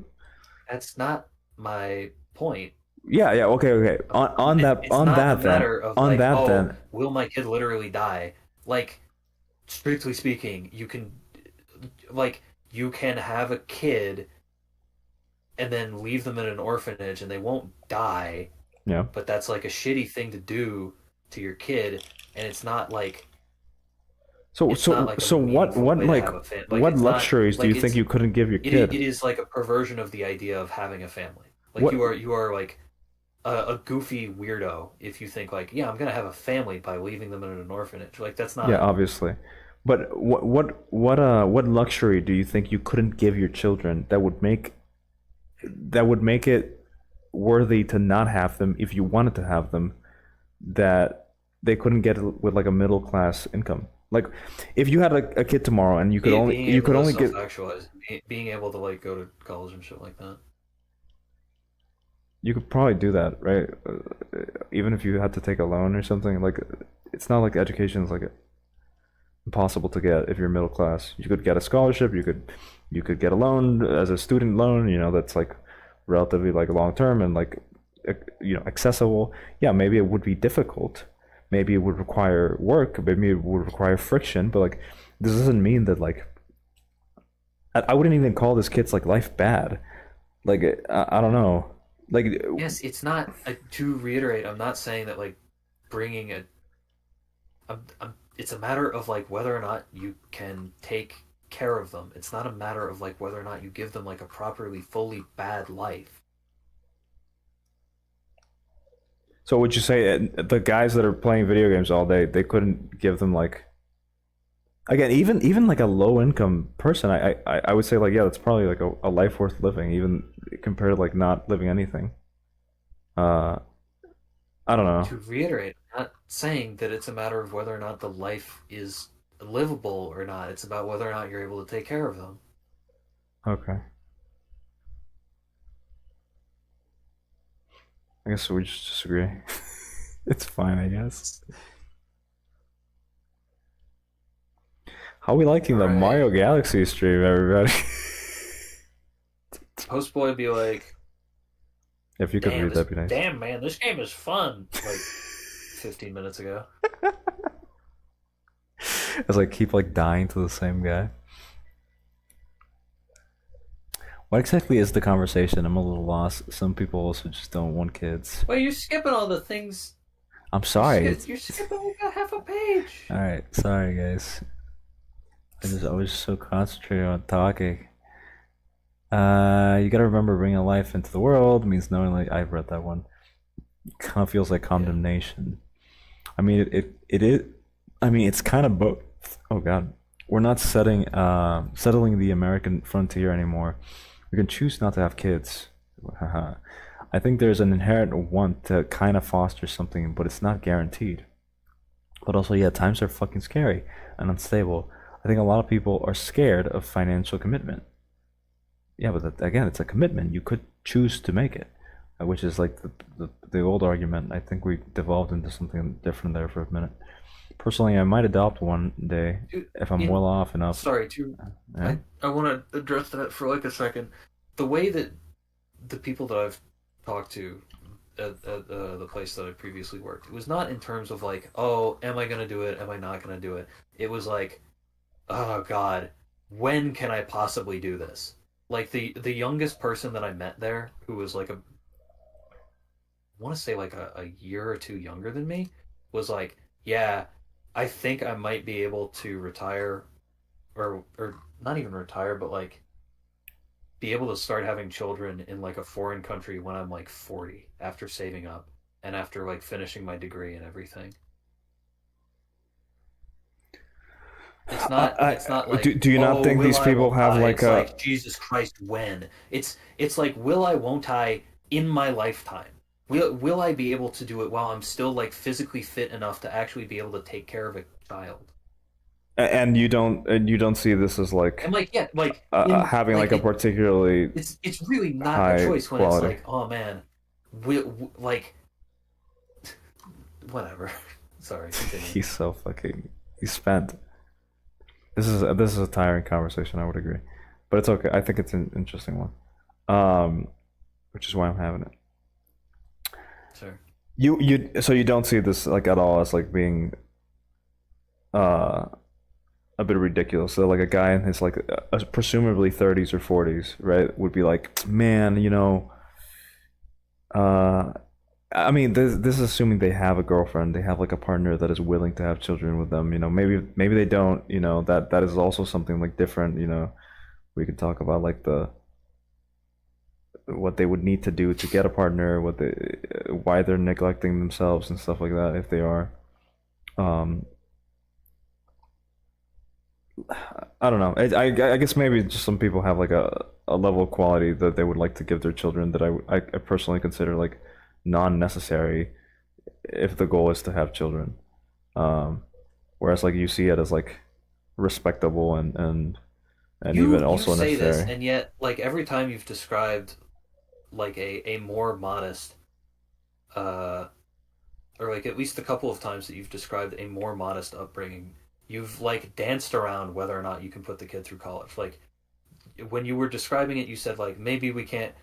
That's not my point. Yeah, yeah. Okay, okay. On that, It's not a then, matter of on like, that oh, then. will my kid literally die? Like, strictly speaking, you can have a kid and then leave them in an orphanage and they won't die, Yeah. but that's like a shitty thing to do to your kid, and So it's not like a what meaningful way to like have a family. Like what it's not luxuries do like you think you couldn't give your kid? it is like a perversion of the idea of having a family. Like What? you are like a goofy weirdo if you think like, yeah, I'm gonna have a family by leaving them in an orphanage. Like that's Yeah, not. obviously. But what luxury do you think you couldn't give your children that would make it worthy to not have them if you wanted to have them that they couldn't get with like a middle class income? Like if you had a kid tomorrow and Being you able could to only get self-actualize, being able to like go to college and shit like that. you could probably do that, right? Even if you had to take a loan or something, like it's not like education is like impossible to get if you're middle class. You could get a scholarship, you could get a loan as a student loan, that's like relatively like long term and like accessible. Yeah, maybe it would be difficult. Maybe it would require work, maybe it would require friction, but like this doesn't mean that like I wouldn't even call this kid's like life bad. Like I don't know. Like Yes, it's not. To reiterate, I'm not saying that like bringing a. It's a matter of like whether or not you can take care of them. It's not a matter of like whether or not you give them like a properly fully bad life. so would you say the guys that are playing video games all day, they couldn't give them like again, even like a low income person, I would say like yeah, that's probably like a life worth living, even compared to like not living anything. Uh, I don't know. To reiterate, I'm not saying that it's a matter of whether or not the life is livable or not. It's about whether or not you're able to take care of them. Okay, I guess we just disagree. It's fine, I guess. How we liking All the right. Mario Galaxy stream, everybody? Postboy would be like, If you could read, that'd be nice. damn man, this game is fun. Like 15 minutes ago. As I keep like dying to the same guy. What exactly is the conversation? I'm a little lost. Some people also just don't want kids. Well, you're skipping all the things. I'm sorry. You're skipping like half a page. All right, sorry guys. I was so concentrated on talking. You gotta remember bringing life into the world means knowing. Like I've read that one. Kind of feels like condemnation. I mean, it is. I mean, it's kind of both. Oh God, we're not settling the American frontier anymore. We can choose not to have kids. Haha. I think there's an inherent want to kind of foster something, but it's not guaranteed. But also, yeah, times are fucking scary and unstable. I think a lot of people are scared of financial commitment. Yeah, but again, it's a commitment. You could choose to make it, which is like the old argument. I think we devolved into something different there for a minute. Personally, I might adopt one day Dude, if I'm well off enough. sorry, to Yeah? I want to address that for like a second. The way that the people that I've talked to at the place that I previously worked, it was not in terms of like, oh, am I gonna do it? Am I not gonna do it? It was like, oh God, when can I possibly do this? Like the youngest person that I met there, who was like I want to say like a year or two younger than me, was like, yeah, I think I might be able to retire, or not even retire, but like be able to start having children in like a foreign country when I'm like 40 after saving up and after like finishing my degree and everything. It's not like, do you not oh, think will these I, people won't have I? like It's a like Jesus Christ, when? It's like will I, won't I in my lifetime? will I be able to do it while I'm still like physically fit enough to actually be able to take care of a child? And you don't see this as And like like yeah, like in having like like a particularly it's really not a high choice when it's quality. like, oh man, like whatever. Sorry, continue. He's so fucking he's spent. This is a tiring conversation. I would agree, but it's okay. I think it's an interesting one, um, which is why I'm having it. Sure. You so you don't see this like at all as like being uh a bit ridiculous. So like a guy in his like presumably 30s or 40s, right, would be like, man, you know, uh, I mean, this is assuming they have a girlfriend, they have like a partner that is willing to have children with them. You know, maybe they don't. You know, that is also something like different. You know, we could talk about like the what they would need to do to get a partner, what they why they're neglecting themselves and stuff like that if they are. Um, I don't know. I guess maybe just some people have like a level of quality that they would like to give their children that I personally consider like non-necessary if the goal is to have children. Um, Whereas like you see it as like respectable and even You also say this, necessary. and yet like every time you've described like a more modest uh or like at least a couple of times that you've described a more modest upbringing, you've like danced around whether or not you can put the kid through college. Like when you were describing it, you said like maybe we can't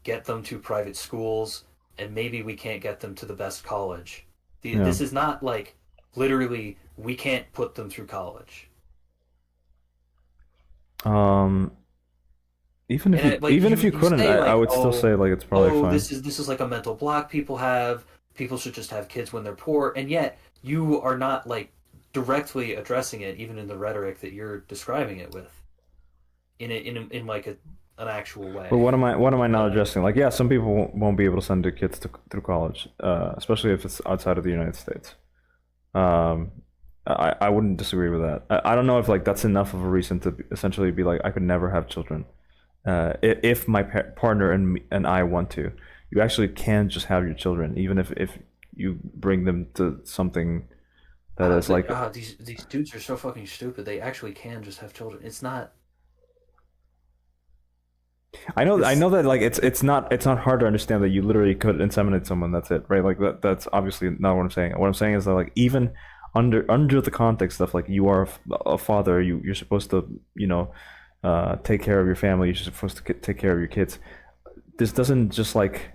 get them to private schools and maybe we can't get them to the best college. Yeah. This is not like literally we can't put them through college. Um, And it, like even if you you couldn't, say I like would still say like it's probably oh fine. this is like a mental block people have. People should just have kids when they're poor, and yet you are not like directly addressing it, even in the rhetoric that you're describing it with, in like an actual But way. what am I not Uh, addressing? Like, yeah, some people won't be able to send their kids through college, especially if it's outside of the United States. Um, I wouldn't disagree with that. I don't know if like that's enough of a reason to essentially be like I could never have children. If my partner and I want to, you actually can just have your children, even if you bring them to something that is like these dudes are so fucking stupid. They actually can just have children. It's not I this. know that like it's not hard to understand that you literally could inseminate someone. That's it, right? Like that's obviously not what I'm saying. What I'm saying is that like even under the context of like you are a father, you're supposed to take care of your family. You're supposed to take care of your kids. This doesn't just like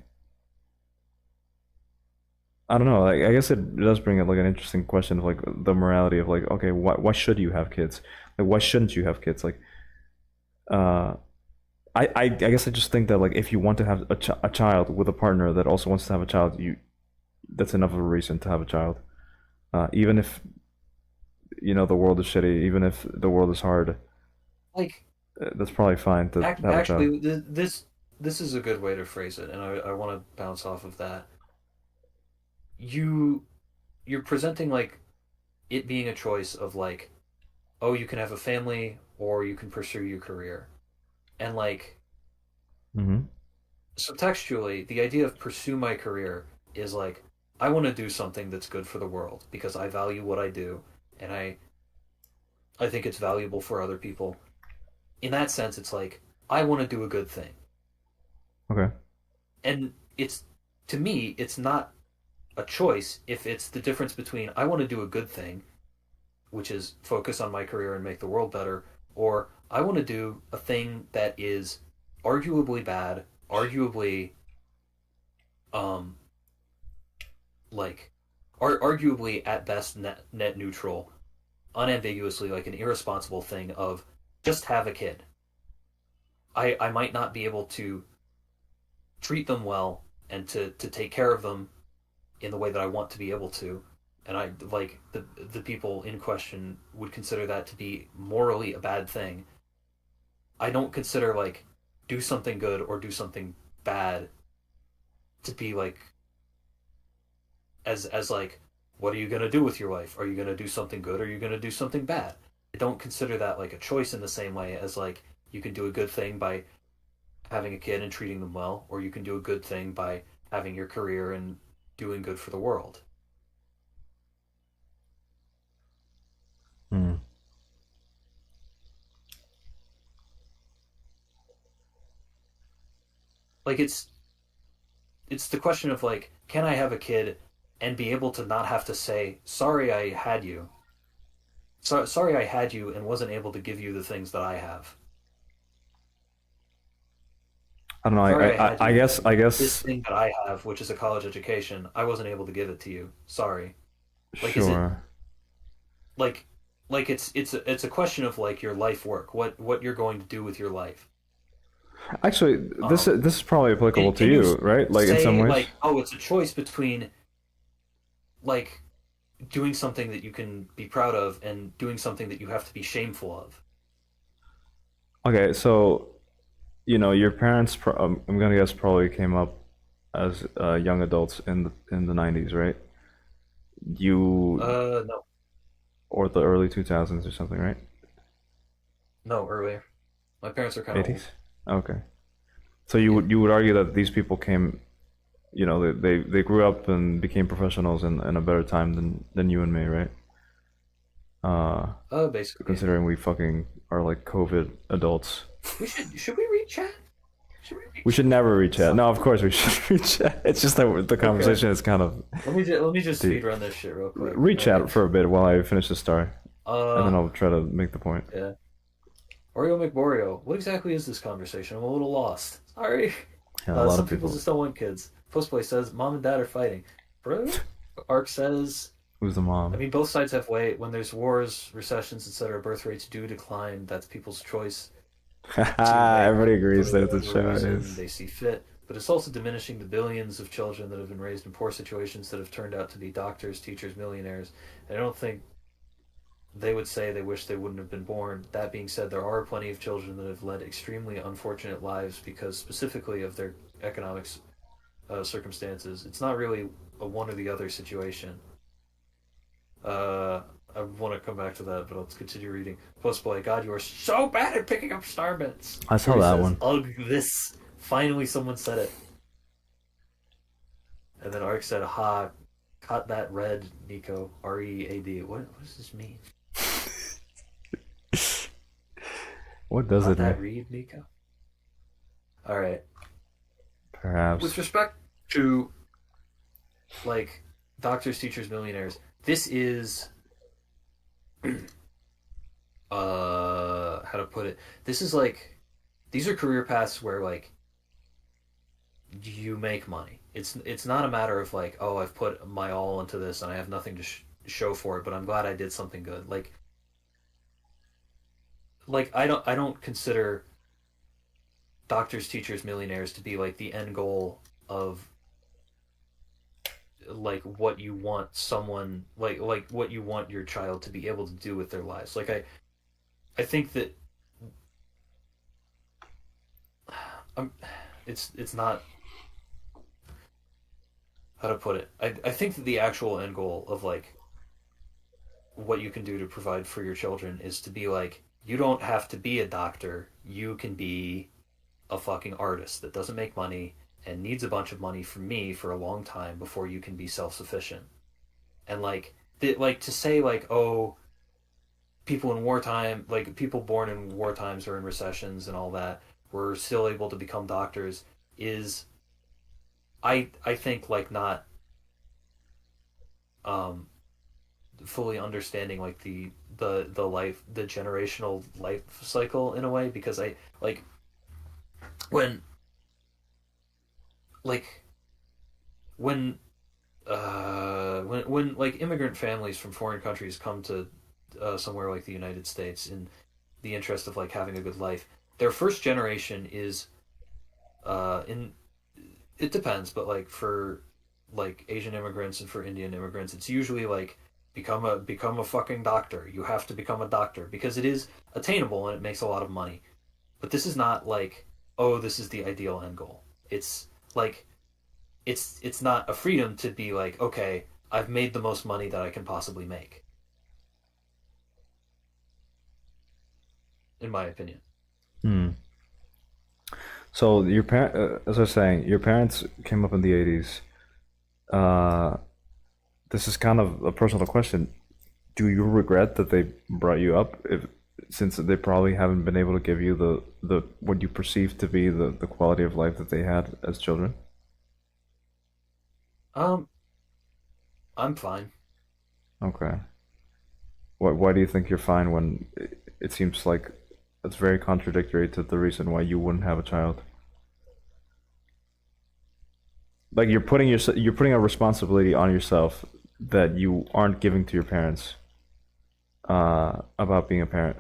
I don't know. Like, I guess it does bring up like an interesting question of like the morality of like okay, why should you have kids? Like why shouldn't you have kids? Like uh I guess I just think that like if you want to have a child with a partner that also wants to have a child, you that's enough of a reason to have a child. Even if the world is shitty, even if the world is hard, Like that's probably fine to have a child. actually, this is a good way to phrase it, and I want to bounce off of that. You you're presenting like it being a choice of like, oh, you can have a family or you can pursue your career, and like Hmm. subtextually, the idea of pursue my career is like I want to do something that's good for the world because I value what I do, and I think it's valuable for other people. In that sense, it's like I want to do a good thing, Okay. and it's to me, it's not a choice if it's the difference between I want to do a good thing, which is focus on my career and make the world better, or I want to do a thing that is arguably bad, arguably um like arguably at best net neutral, unambiguously like an irresponsible thing of just have a kid. I might not be able to treat them well and to take care of them in the way that I want to be able to. And I like the people in question would consider that to be morally a bad thing. I don't consider like do something good or do something bad to be like as like what are you going to do with your life? Are you going to do something good or are you going to do something bad? I don't consider that like a choice in the same way as like you can do a good thing by having a kid and treating them well, or you can do a good thing by having your career and doing good for the world. Hmm. Like it's the question of like, can I have a kid and be able to not have to say, sorry I had you. Sorry I had you and wasn't able to give you the things that I have. I don't know. Sorry I had I you guess I and this guess thing that I have, which is a college education, I wasn't able to give it to you. Sorry. Like is it sure. like it's a question of like your life work, what you're going to do with your life. Actually, Um this is probably applicable to can you you, right? Like in some say ways. like, oh, it's a choice between like doing something that you can be proud of and doing something that you have to be shameful of. Okay, so your parents. I'm gonna guess probably came up as young adults in the 90s, right? You No, or the early 2000s or something, right? no, earlier. My parents are kind of 80s. old. Okay. So you Yeah. would argue that these people came, they grew up and became professionals in a better time than you and me, right? Uh, Basically, yeah. considering we fucking are like COVID adults. Should we read chat? Should we read We should chat? never reach out. Stop. No, of course we should reach out. It's just that the Okay. conversation is kind of Let me just deep. speed run this shit real quick. All Reach out right. for a bit while I finish the story, and then Uh, I'll try to make the point. yeah. Oreo McBoreo. What exactly is this conversation? I'm a little lost. Sorry. Yeah, a lot Some of people people. just don't want kids. Postboy says mom and dad are fighting. Bro. Ark says, Who's the I mom? mean, both sides have weight. When there's wars, recessions, etc., birth rates do decline. That's people's choice to make Everybody agrees for that the whatever show reason is. they see fit. But it's also diminishing the billions of children that have been raised in poor situations that have turned out to be doctors, teachers, millionaires. And I don't think they would say they wish they wouldn't have been born. That being said, there are plenty of children that have led extremely unfortunate lives because specifically of their economic circumstances. It's not really a one or the other situation. Uh, I want to come back to that, but I'll continue reading. Postboy, God, you are so bad at picking up star bits. I saw Yuri that says, one. ugh, this. Finally, someone said it. And then Ark said, ha, caught that red, Nico. R-E-A-D. What does this mean? What does Caught it that mean? read, Nico? Alright. With Perhaps. respect to, like, doctors, teachers, millionaires, this is, how to put it? This is like, these are career paths where, like, you make money. It's not a matter of like, oh, I've put my all into this and I have nothing to show for it, but I'm glad I did something good. Like I don't consider doctors, teachers, millionaires to be like the end goal of like what you want someone like what you want your child to be able to do with their lives. Like I think that I'm it's not how to put it. I think that the actual end goal of like what you can do to provide for your children is to be like you don't have to be a doctor. You can be a fucking artist that doesn't make money and needs a bunch of money from me for a long time before you can be self-sufficient. And like to say like, oh, people in wartime, like people born in war times or in recessions and all that were still able to become doctors is I think like not um fully understanding like the life the generational life cycle in a way because I like when like when when like immigrant families from foreign countries come to somewhere like the United States in the interest of like having a good life, their first generation is in it depends, but like for like Asian immigrants and for Indian immigrants, it's usually like become a fucking doctor. You have to become a doctor because it is attainable and it makes a lot of money. But this is not like, oh, this is the ideal end goal. It's like it's not a freedom to be like, okay, I've made the most money that I can possibly make, in my opinion. Hmm. So your parent, as I was saying, your parents came up in the '80s. Uh, this is kind of a personal question. Do you regret that they brought you up, if since they probably haven't been able to give you the what you perceive to be the quality of life that they had as children? Um, I'm fine. Okay. Why do you think you're fine when it seems like it's very contradictory to the reason why you wouldn't have a child? Like you're putting a responsibility on yourself that you aren't giving to your parents about being a parent.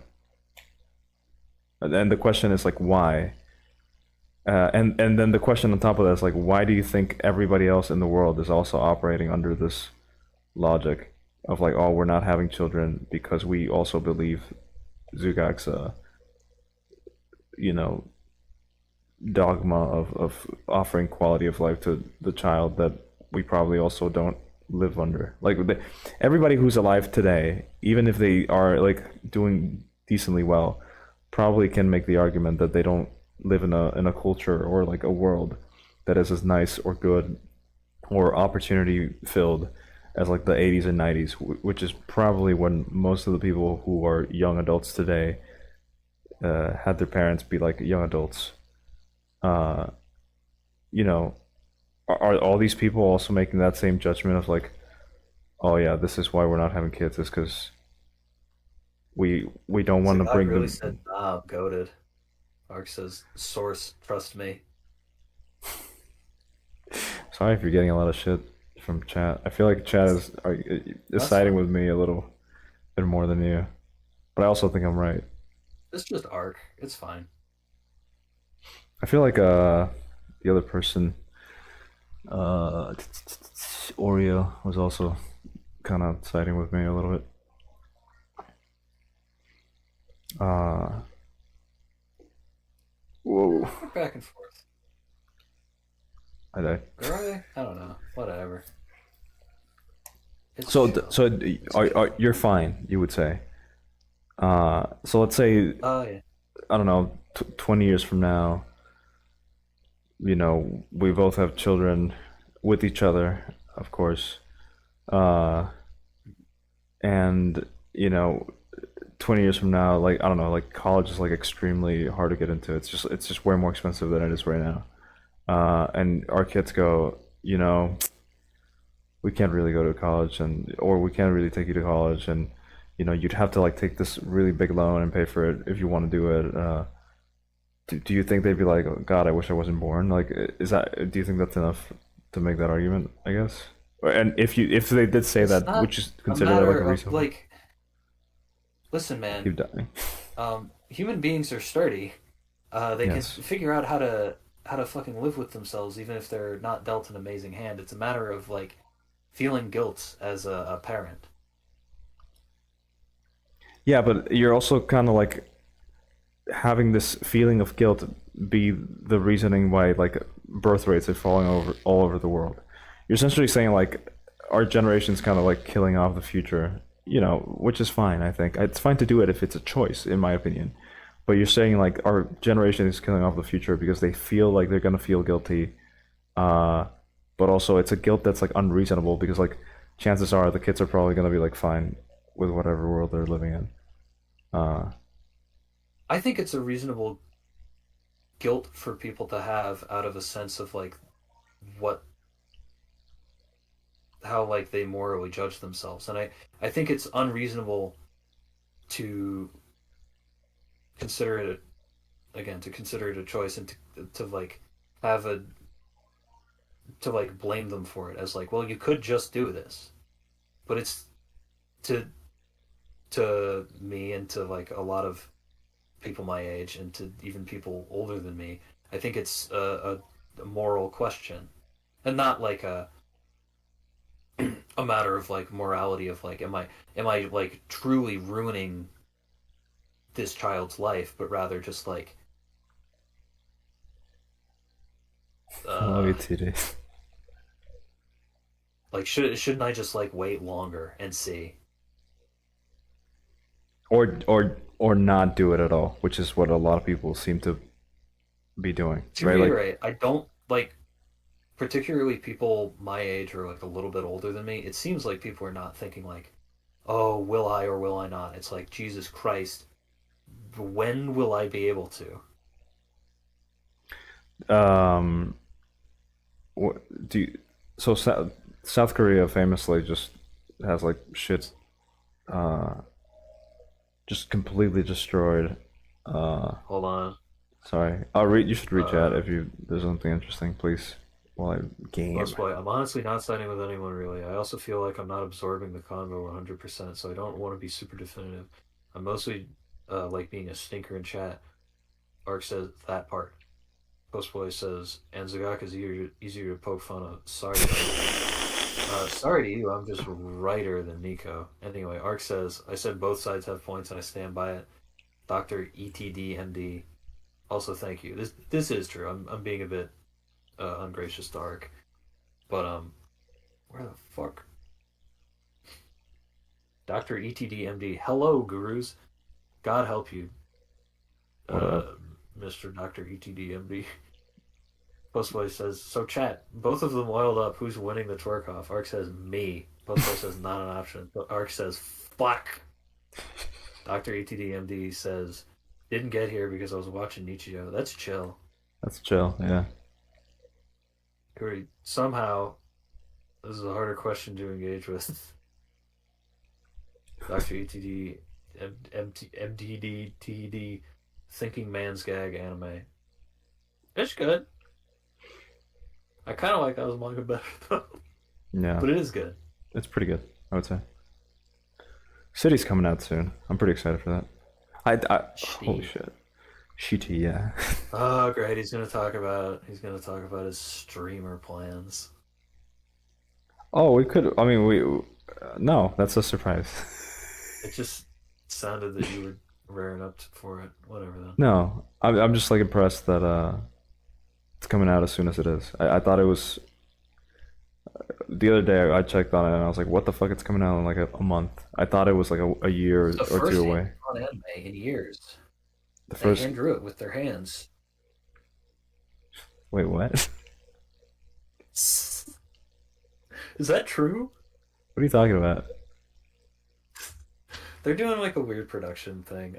And the question is like why? And then the question on top of that is like why do you think everybody else in the world is also operating under this logic of like, oh, we're not having children because we also believe Zugak's you know dogma of offering quality of life to the child that we probably also don't live under. Like everybody who's alive today, even if they are like doing decently well, probably can make the argument that they don't live in a culture or like a world that is as nice or good or opportunity filled as like the '80s and '90s, which is probably when most of the people who are young adults today had their parents be like young adults. Uh, you know, are all these people also making that same judgment of like, oh yeah, this is why we're not having kids, is because we don't So want to God bring really them. said, "Nah, I'm goaded." Ark says, "Source, trust me." Sorry if you're getting a lot of shit from chat. I feel like chat is That's siding fine. with me a little bit more than you, but I also think I'm right. It's just Ark. It's fine. I feel like the other person, uh Oreo, was also kind of siding with me a little bit. Uh, whoa, We're back and forth. I died. Or are they? I don't know. Whatever. It's So chill. It's chill. you're fine, you would say. So let's say Oh yeah. I don't know, 20 years from now, we both have children with each other, of course. Uh, and 20 years from now, like I don't know, like college is like extremely hard to get into. It's just way more expensive than it is right now. And our kids go, we can't really go to college, and or we can't really take you to college, and you'd have to like take this really big loan and pay for it if you want to do it. Do you think they'd be like, oh, God, I wish I wasn't born? Like, do you think that's enough to make that argument? I guess. And if they did say It's that, not would you a consider that like matter a of reasonable? like. Listen, man. Keep dying. Human beings are sturdy. They can Yes. figure out how to fucking live with themselves, even if they're not dealt an amazing hand. It's a matter of like feeling guilt as a parent. Yeah, but you're also kind of like having this feeling of guilt be the reasoning why like birth rates are falling over all over the world. You're essentially saying like our generation's kind of like killing off the future, which is fine. I think it's fine to do it if it's a choice, in my opinion. But you're saying like our generation is killing off the future because they feel like they're gonna feel guilty, uh, but also it's a guilt that's like unreasonable because like chances are the kids are probably gonna be like fine with whatever world they're living in. Uh, I think it's a reasonable guilt for people to have out of a sense of like what how like they morally judge themselves. And I think it's unreasonable to consider it again to consider it a choice and to like have a to like blame them for it as like, well, you could just do this. But it's to me and to like a lot of people my age and to even people older than me, I think it's a moral question and not like a matter of like morality of like am I like truly ruining this child's life, but rather just like I love you, uh TJ. like shouldn't I just like wait longer and see? Or not do it at all, which is what a lot of people seem to be doing, To right? Like, reiterate, I don't like particularly people my age or like a little bit older than me. It seems like people are not thinking like, "Oh, will I or will I not?" It's like, Jesus Christ, when will I be able to? um, what do you, so South Korea famously just has like shit, uh, just completely destroyed. Uh, Hold on. Sorry, I'll read. You should read chat Uh, if you there's something interesting, please. While I game. Most boy, I'm honestly not siding with anyone really. I also feel like I'm not absorbing the convo 100%, so I don't want to be super definitive. I'm mostly like being a stinker in chat. Ark says that part. Postboy says, and Zagak is easier to poke fun of. Sorry, buddy. Sorry to you, I'm just righter than Nico. Anyway, Ark says, I said both sides have points and I stand by it. Dr. ETDMD, also thank you. This is true. I'm being a bit ungracious to Ark. But, where the fuck? Dr. ETDMD, hello, gurus. God help you, What up? uh, Mr. Dr. ETDMD. Postboy says, so chat, both of them oiled up. Who's winning the twerk off? Ark says, me. Postboy says, not an option. But Ark says, fuck. Dr. ETDMD says, didn't get here because I was watching Nichio. That's chill. That's chill. Yeah. Somehow, this is a harder question to engage with. Dr. ETD, MTD, TD, Thinking Man's Gag anime. It's good. I kind of like Azumanga better, though. Yeah. But it is good. It's pretty good, I would say. City's coming out soon. I'm pretty excited for that. Holy shit. Shitty, yeah. Oh, great! He's gonna talk about his streamer plans. Oh, we could. I mean, we. No, that's a surprise. It just sounded that you were raring up for it. Whatever then. No, I'm just like impressed that it's coming out as soon as it is. I thought it was the other day. I checked on it and I was like, what the fuck? It's coming out in like a month. I thought it was like a year It's the or first two away. on anime in years. The They first. hand drew it with their hands. Wait, what? Is that true? What are you talking about? They're doing like a weird production thing.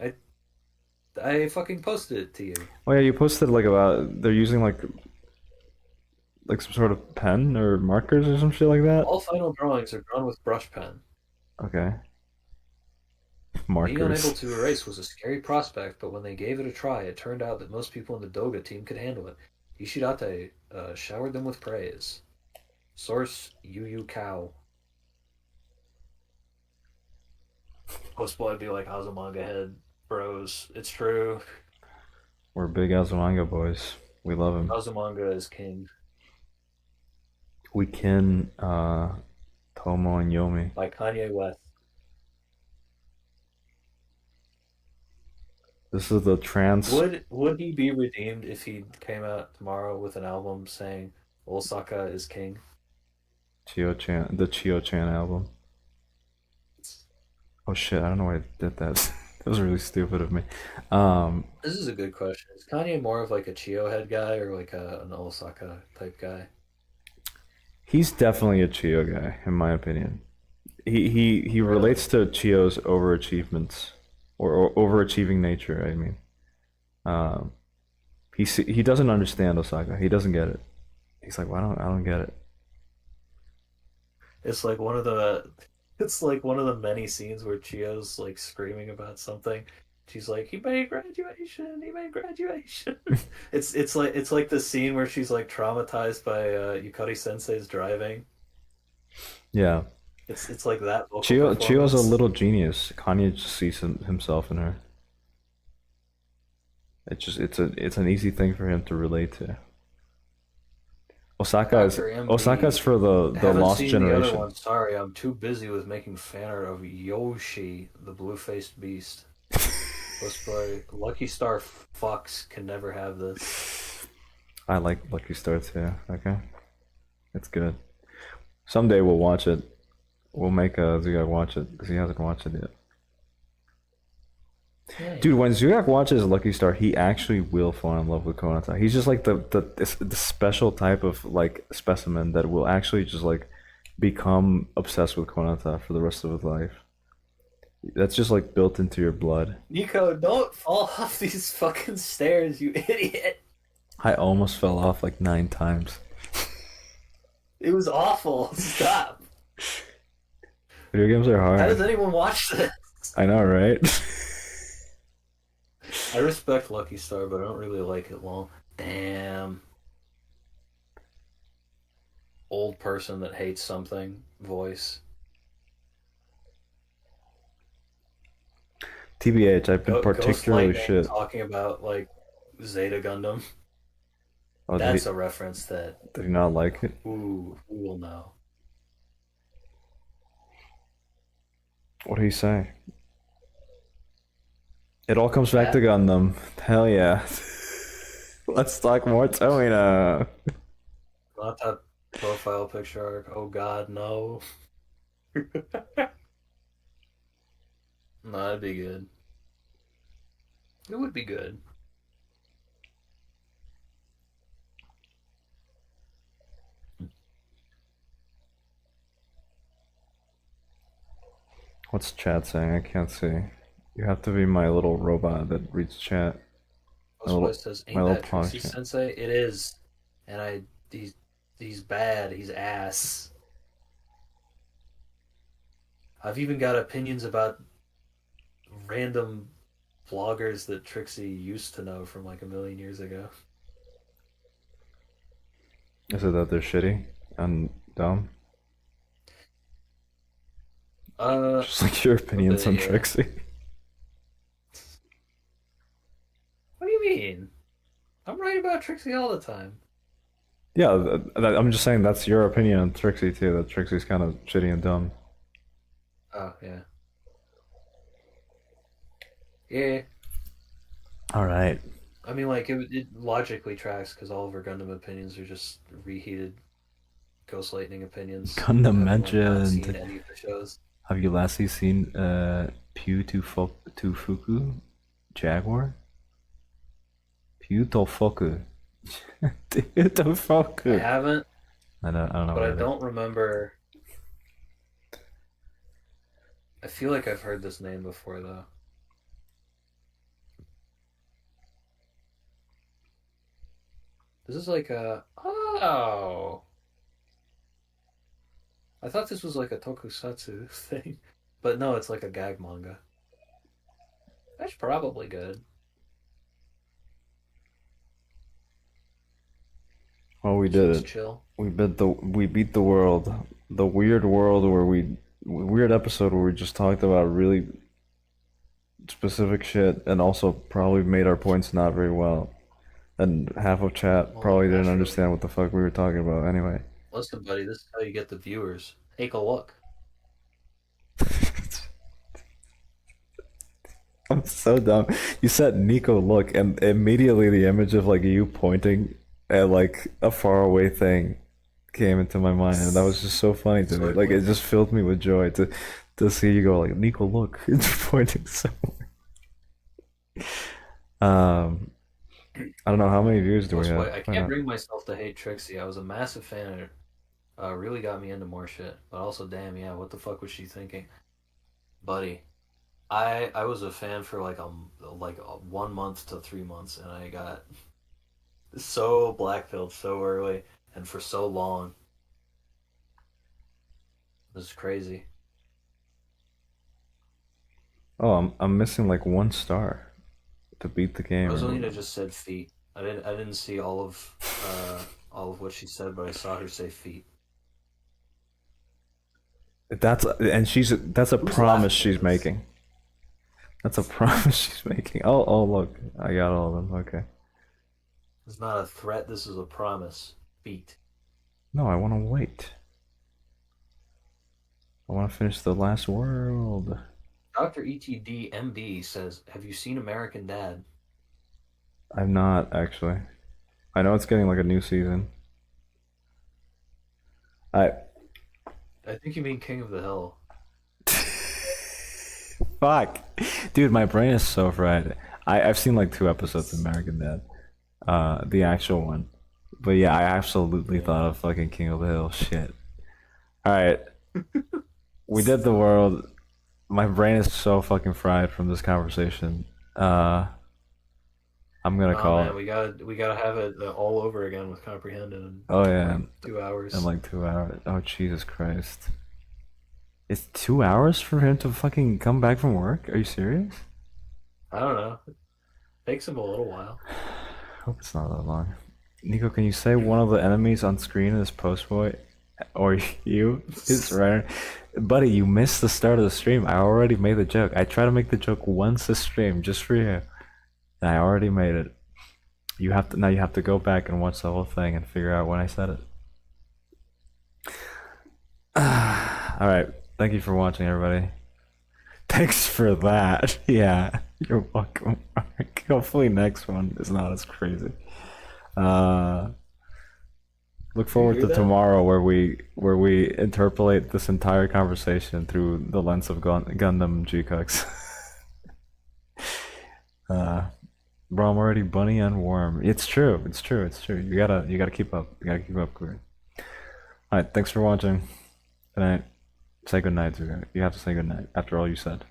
I fucking posted it to you. Oh yeah, you posted like about they're using like some sort of pen or markers or some shit like that. All final drawings are drawn with brush pen. Okay. Being unable Markers. to erase was a scary prospect, but when they gave it a try, it turned out that most people in the Doga team could handle it. Ishidate showered them with praise. Source Yu Yu Cow. Postboy would be like Azumanga head bros. It's true. We're big Azumanga boys. We love him. Azumanga is king. We can Tomo and Yomi. By Kanye West. This is the trans. Would he be redeemed if he came out tomorrow with an album saying Osaka is king? Chio-chan, the Chio-chan album. Oh shit, I don't know why I did that. That was really stupid of me. This is a good question. Is Kanye more of like a Chio head guy or like an Osaka type guy? He's definitely a Chio guy, in my opinion. He relates to Chio's overachievements or overachieving nature, I mean. Um, he doesn't understand Osaka. He doesn't get it. He's like, well, I don't get it. It's like one of the it's like one of the many scenes where Chio's like screaming about something. She's like, "He made graduation. He made graduation." It's like the scene where she's like traumatized by Yukari Sensei's driving. Yeah. It's like that vocal Chio's a performance. little genius. Kanye just sees himself in her. It's an easy thing for him to relate to. Dr. MD. Osaka is for the Haven't lost seen the other generation. one. Sorry, I'm too busy with making fan art of Yoshi, the blue-faced beast. Let's play Lucky Star Fox can never have this. I like Lucky Star too. Okay, it's good. Someday we'll watch it. We'll make Zugag watch it because he hasn't watched it yet. Yeah, Dude, when Zuyak watches Lucky Star, he actually will fall in love with Konata. He's just like the special type of like specimen that will actually just like become obsessed with Konata for the rest of his life. That's just like built into your blood. Nico, don't fall off these fucking stairs, you idiot. I almost fell off like 9 times. It was awful. Stop. Video games are How does hard. anyone watch this? I know, right? I respect Lucky Star, but I don't really like it long. Damn. Old person that hates something voice. TBH, I've been Ghost particularly Lightning shit. talking about like Zeta Gundam. Oh, That's a reference that did he not like it? ooh, who will know? What did he say? It all comes back That- to Gundam. Hell yeah. Let's talk more Tomino. Not that profile picture arc. Oh god, no. No, that'd be good. It would be good. What's chat saying? I can't see. You have to be my little robot that reads chat. Ghost little- Boy says, my "Ain't little that Trixie podcast. Sensei?" It is, and he's bad. He's ass. I've even got opinions about random vloggers that Trixie used to know from like a million years ago. Is it that they're shitty and dumb? Just like your opinions on yeah. Trixie. What do you mean? I'm right about Trixie all the time. Yeah, I'm just saying that's your opinion on Trixie too. That Trixie's kind of shitty and dumb. Oh yeah. Yeah. All right. I mean, like it logically tracks because all of her Gundam opinions are just reheated Ghost Lightning opinions. Gundam having, like, not seen mentioned. any of the shows. Have you lastly seen Pew Fuku Jaguar? Pew Tofuku. Pew I Tofuku. haven't, I don't know. but I what it is. don't remember. I feel like I've heard this name before though. This is like a oh. I thought this was like a tokusatsu thing, but no, it's like a gag manga. That's probably good. Oh, we did Seems it. chill. We beat the world. The weird world where weird episode where we just talked about really specific shit and also probably made our points not very well. And half of chat Well, probably didn't naturally. understand what the fuck we were talking about anyway. Listen, buddy, this is how you get the viewers. Take a look. I'm so dumb. You said Nico look and immediately the image of like you pointing at like a faraway thing came into my mind and that was just so funny to me. Like it just filled me with joy to see you go like Nico look. It's pointing somewhere. I don't know how many views do we Plus, have. wait, I can't bring myself to hate Trixie. I was a massive fan of her. Really got me into more shit. But also, damn, yeah, what the fuck was she thinking, buddy? I was a fan for like 1 month to 3 months, and I got so blackpilled so early and for so long. This is crazy. Oh, I'm missing like 1 star to beat the game. Rosalina just said feet. I didn't see all of what she said, but I saw her say feet. That's a Who's promise laughing she's at this? making. That's a promise she's making. Oh look, I got all of them. Okay. It's not a threat. This is a promise. Feet. No, I want to wait. I want to finish the last world. Dr. ETD MD says, "Have you seen American Dad?" I've not actually. I know it's getting like a new season. I I think you mean King of the Hill. fuck. Dude, my brain is so fried. I've seen like 2 episodes of American Dad, the actual one. But yeah, I absolutely thought of fucking King of the Hill. Shit. All right, we did the world. My brain is so fucking fried from this conversation. I'm gonna Oh call man, it. we gotta have it all over again with Comprehend in Oh yeah, like 2 hours. in like 2 hours. Oh Jesus Christ! It's 2 hours for him to fucking come back from work? Are you serious? I don't know. Takes him a little while. Hope it's not that long. Nico, can you say one of the enemies on screen is Postboy? Or you? Is right. Buddy, you missed the start of the stream. I already made the joke. I try to make the joke once a stream just for you. And I already made it. You have to go back and watch the whole thing and figure out when I said it. Alright. Thank you for watching, everybody. Thanks for that. Yeah, you're welcome. Hopefully next one is not as crazy. Uh Look You forward hear to that? tomorrow where we interpolate this entire conversation through the lens of Gundam G-Cux. uh Bro, I'm already bunny and worm. It's true, it's true, it's true. You gotta keep up. You gotta keep up, Corey. Alright, thanks for watching. Good night. Say good night to you. You have to say good night after all you said.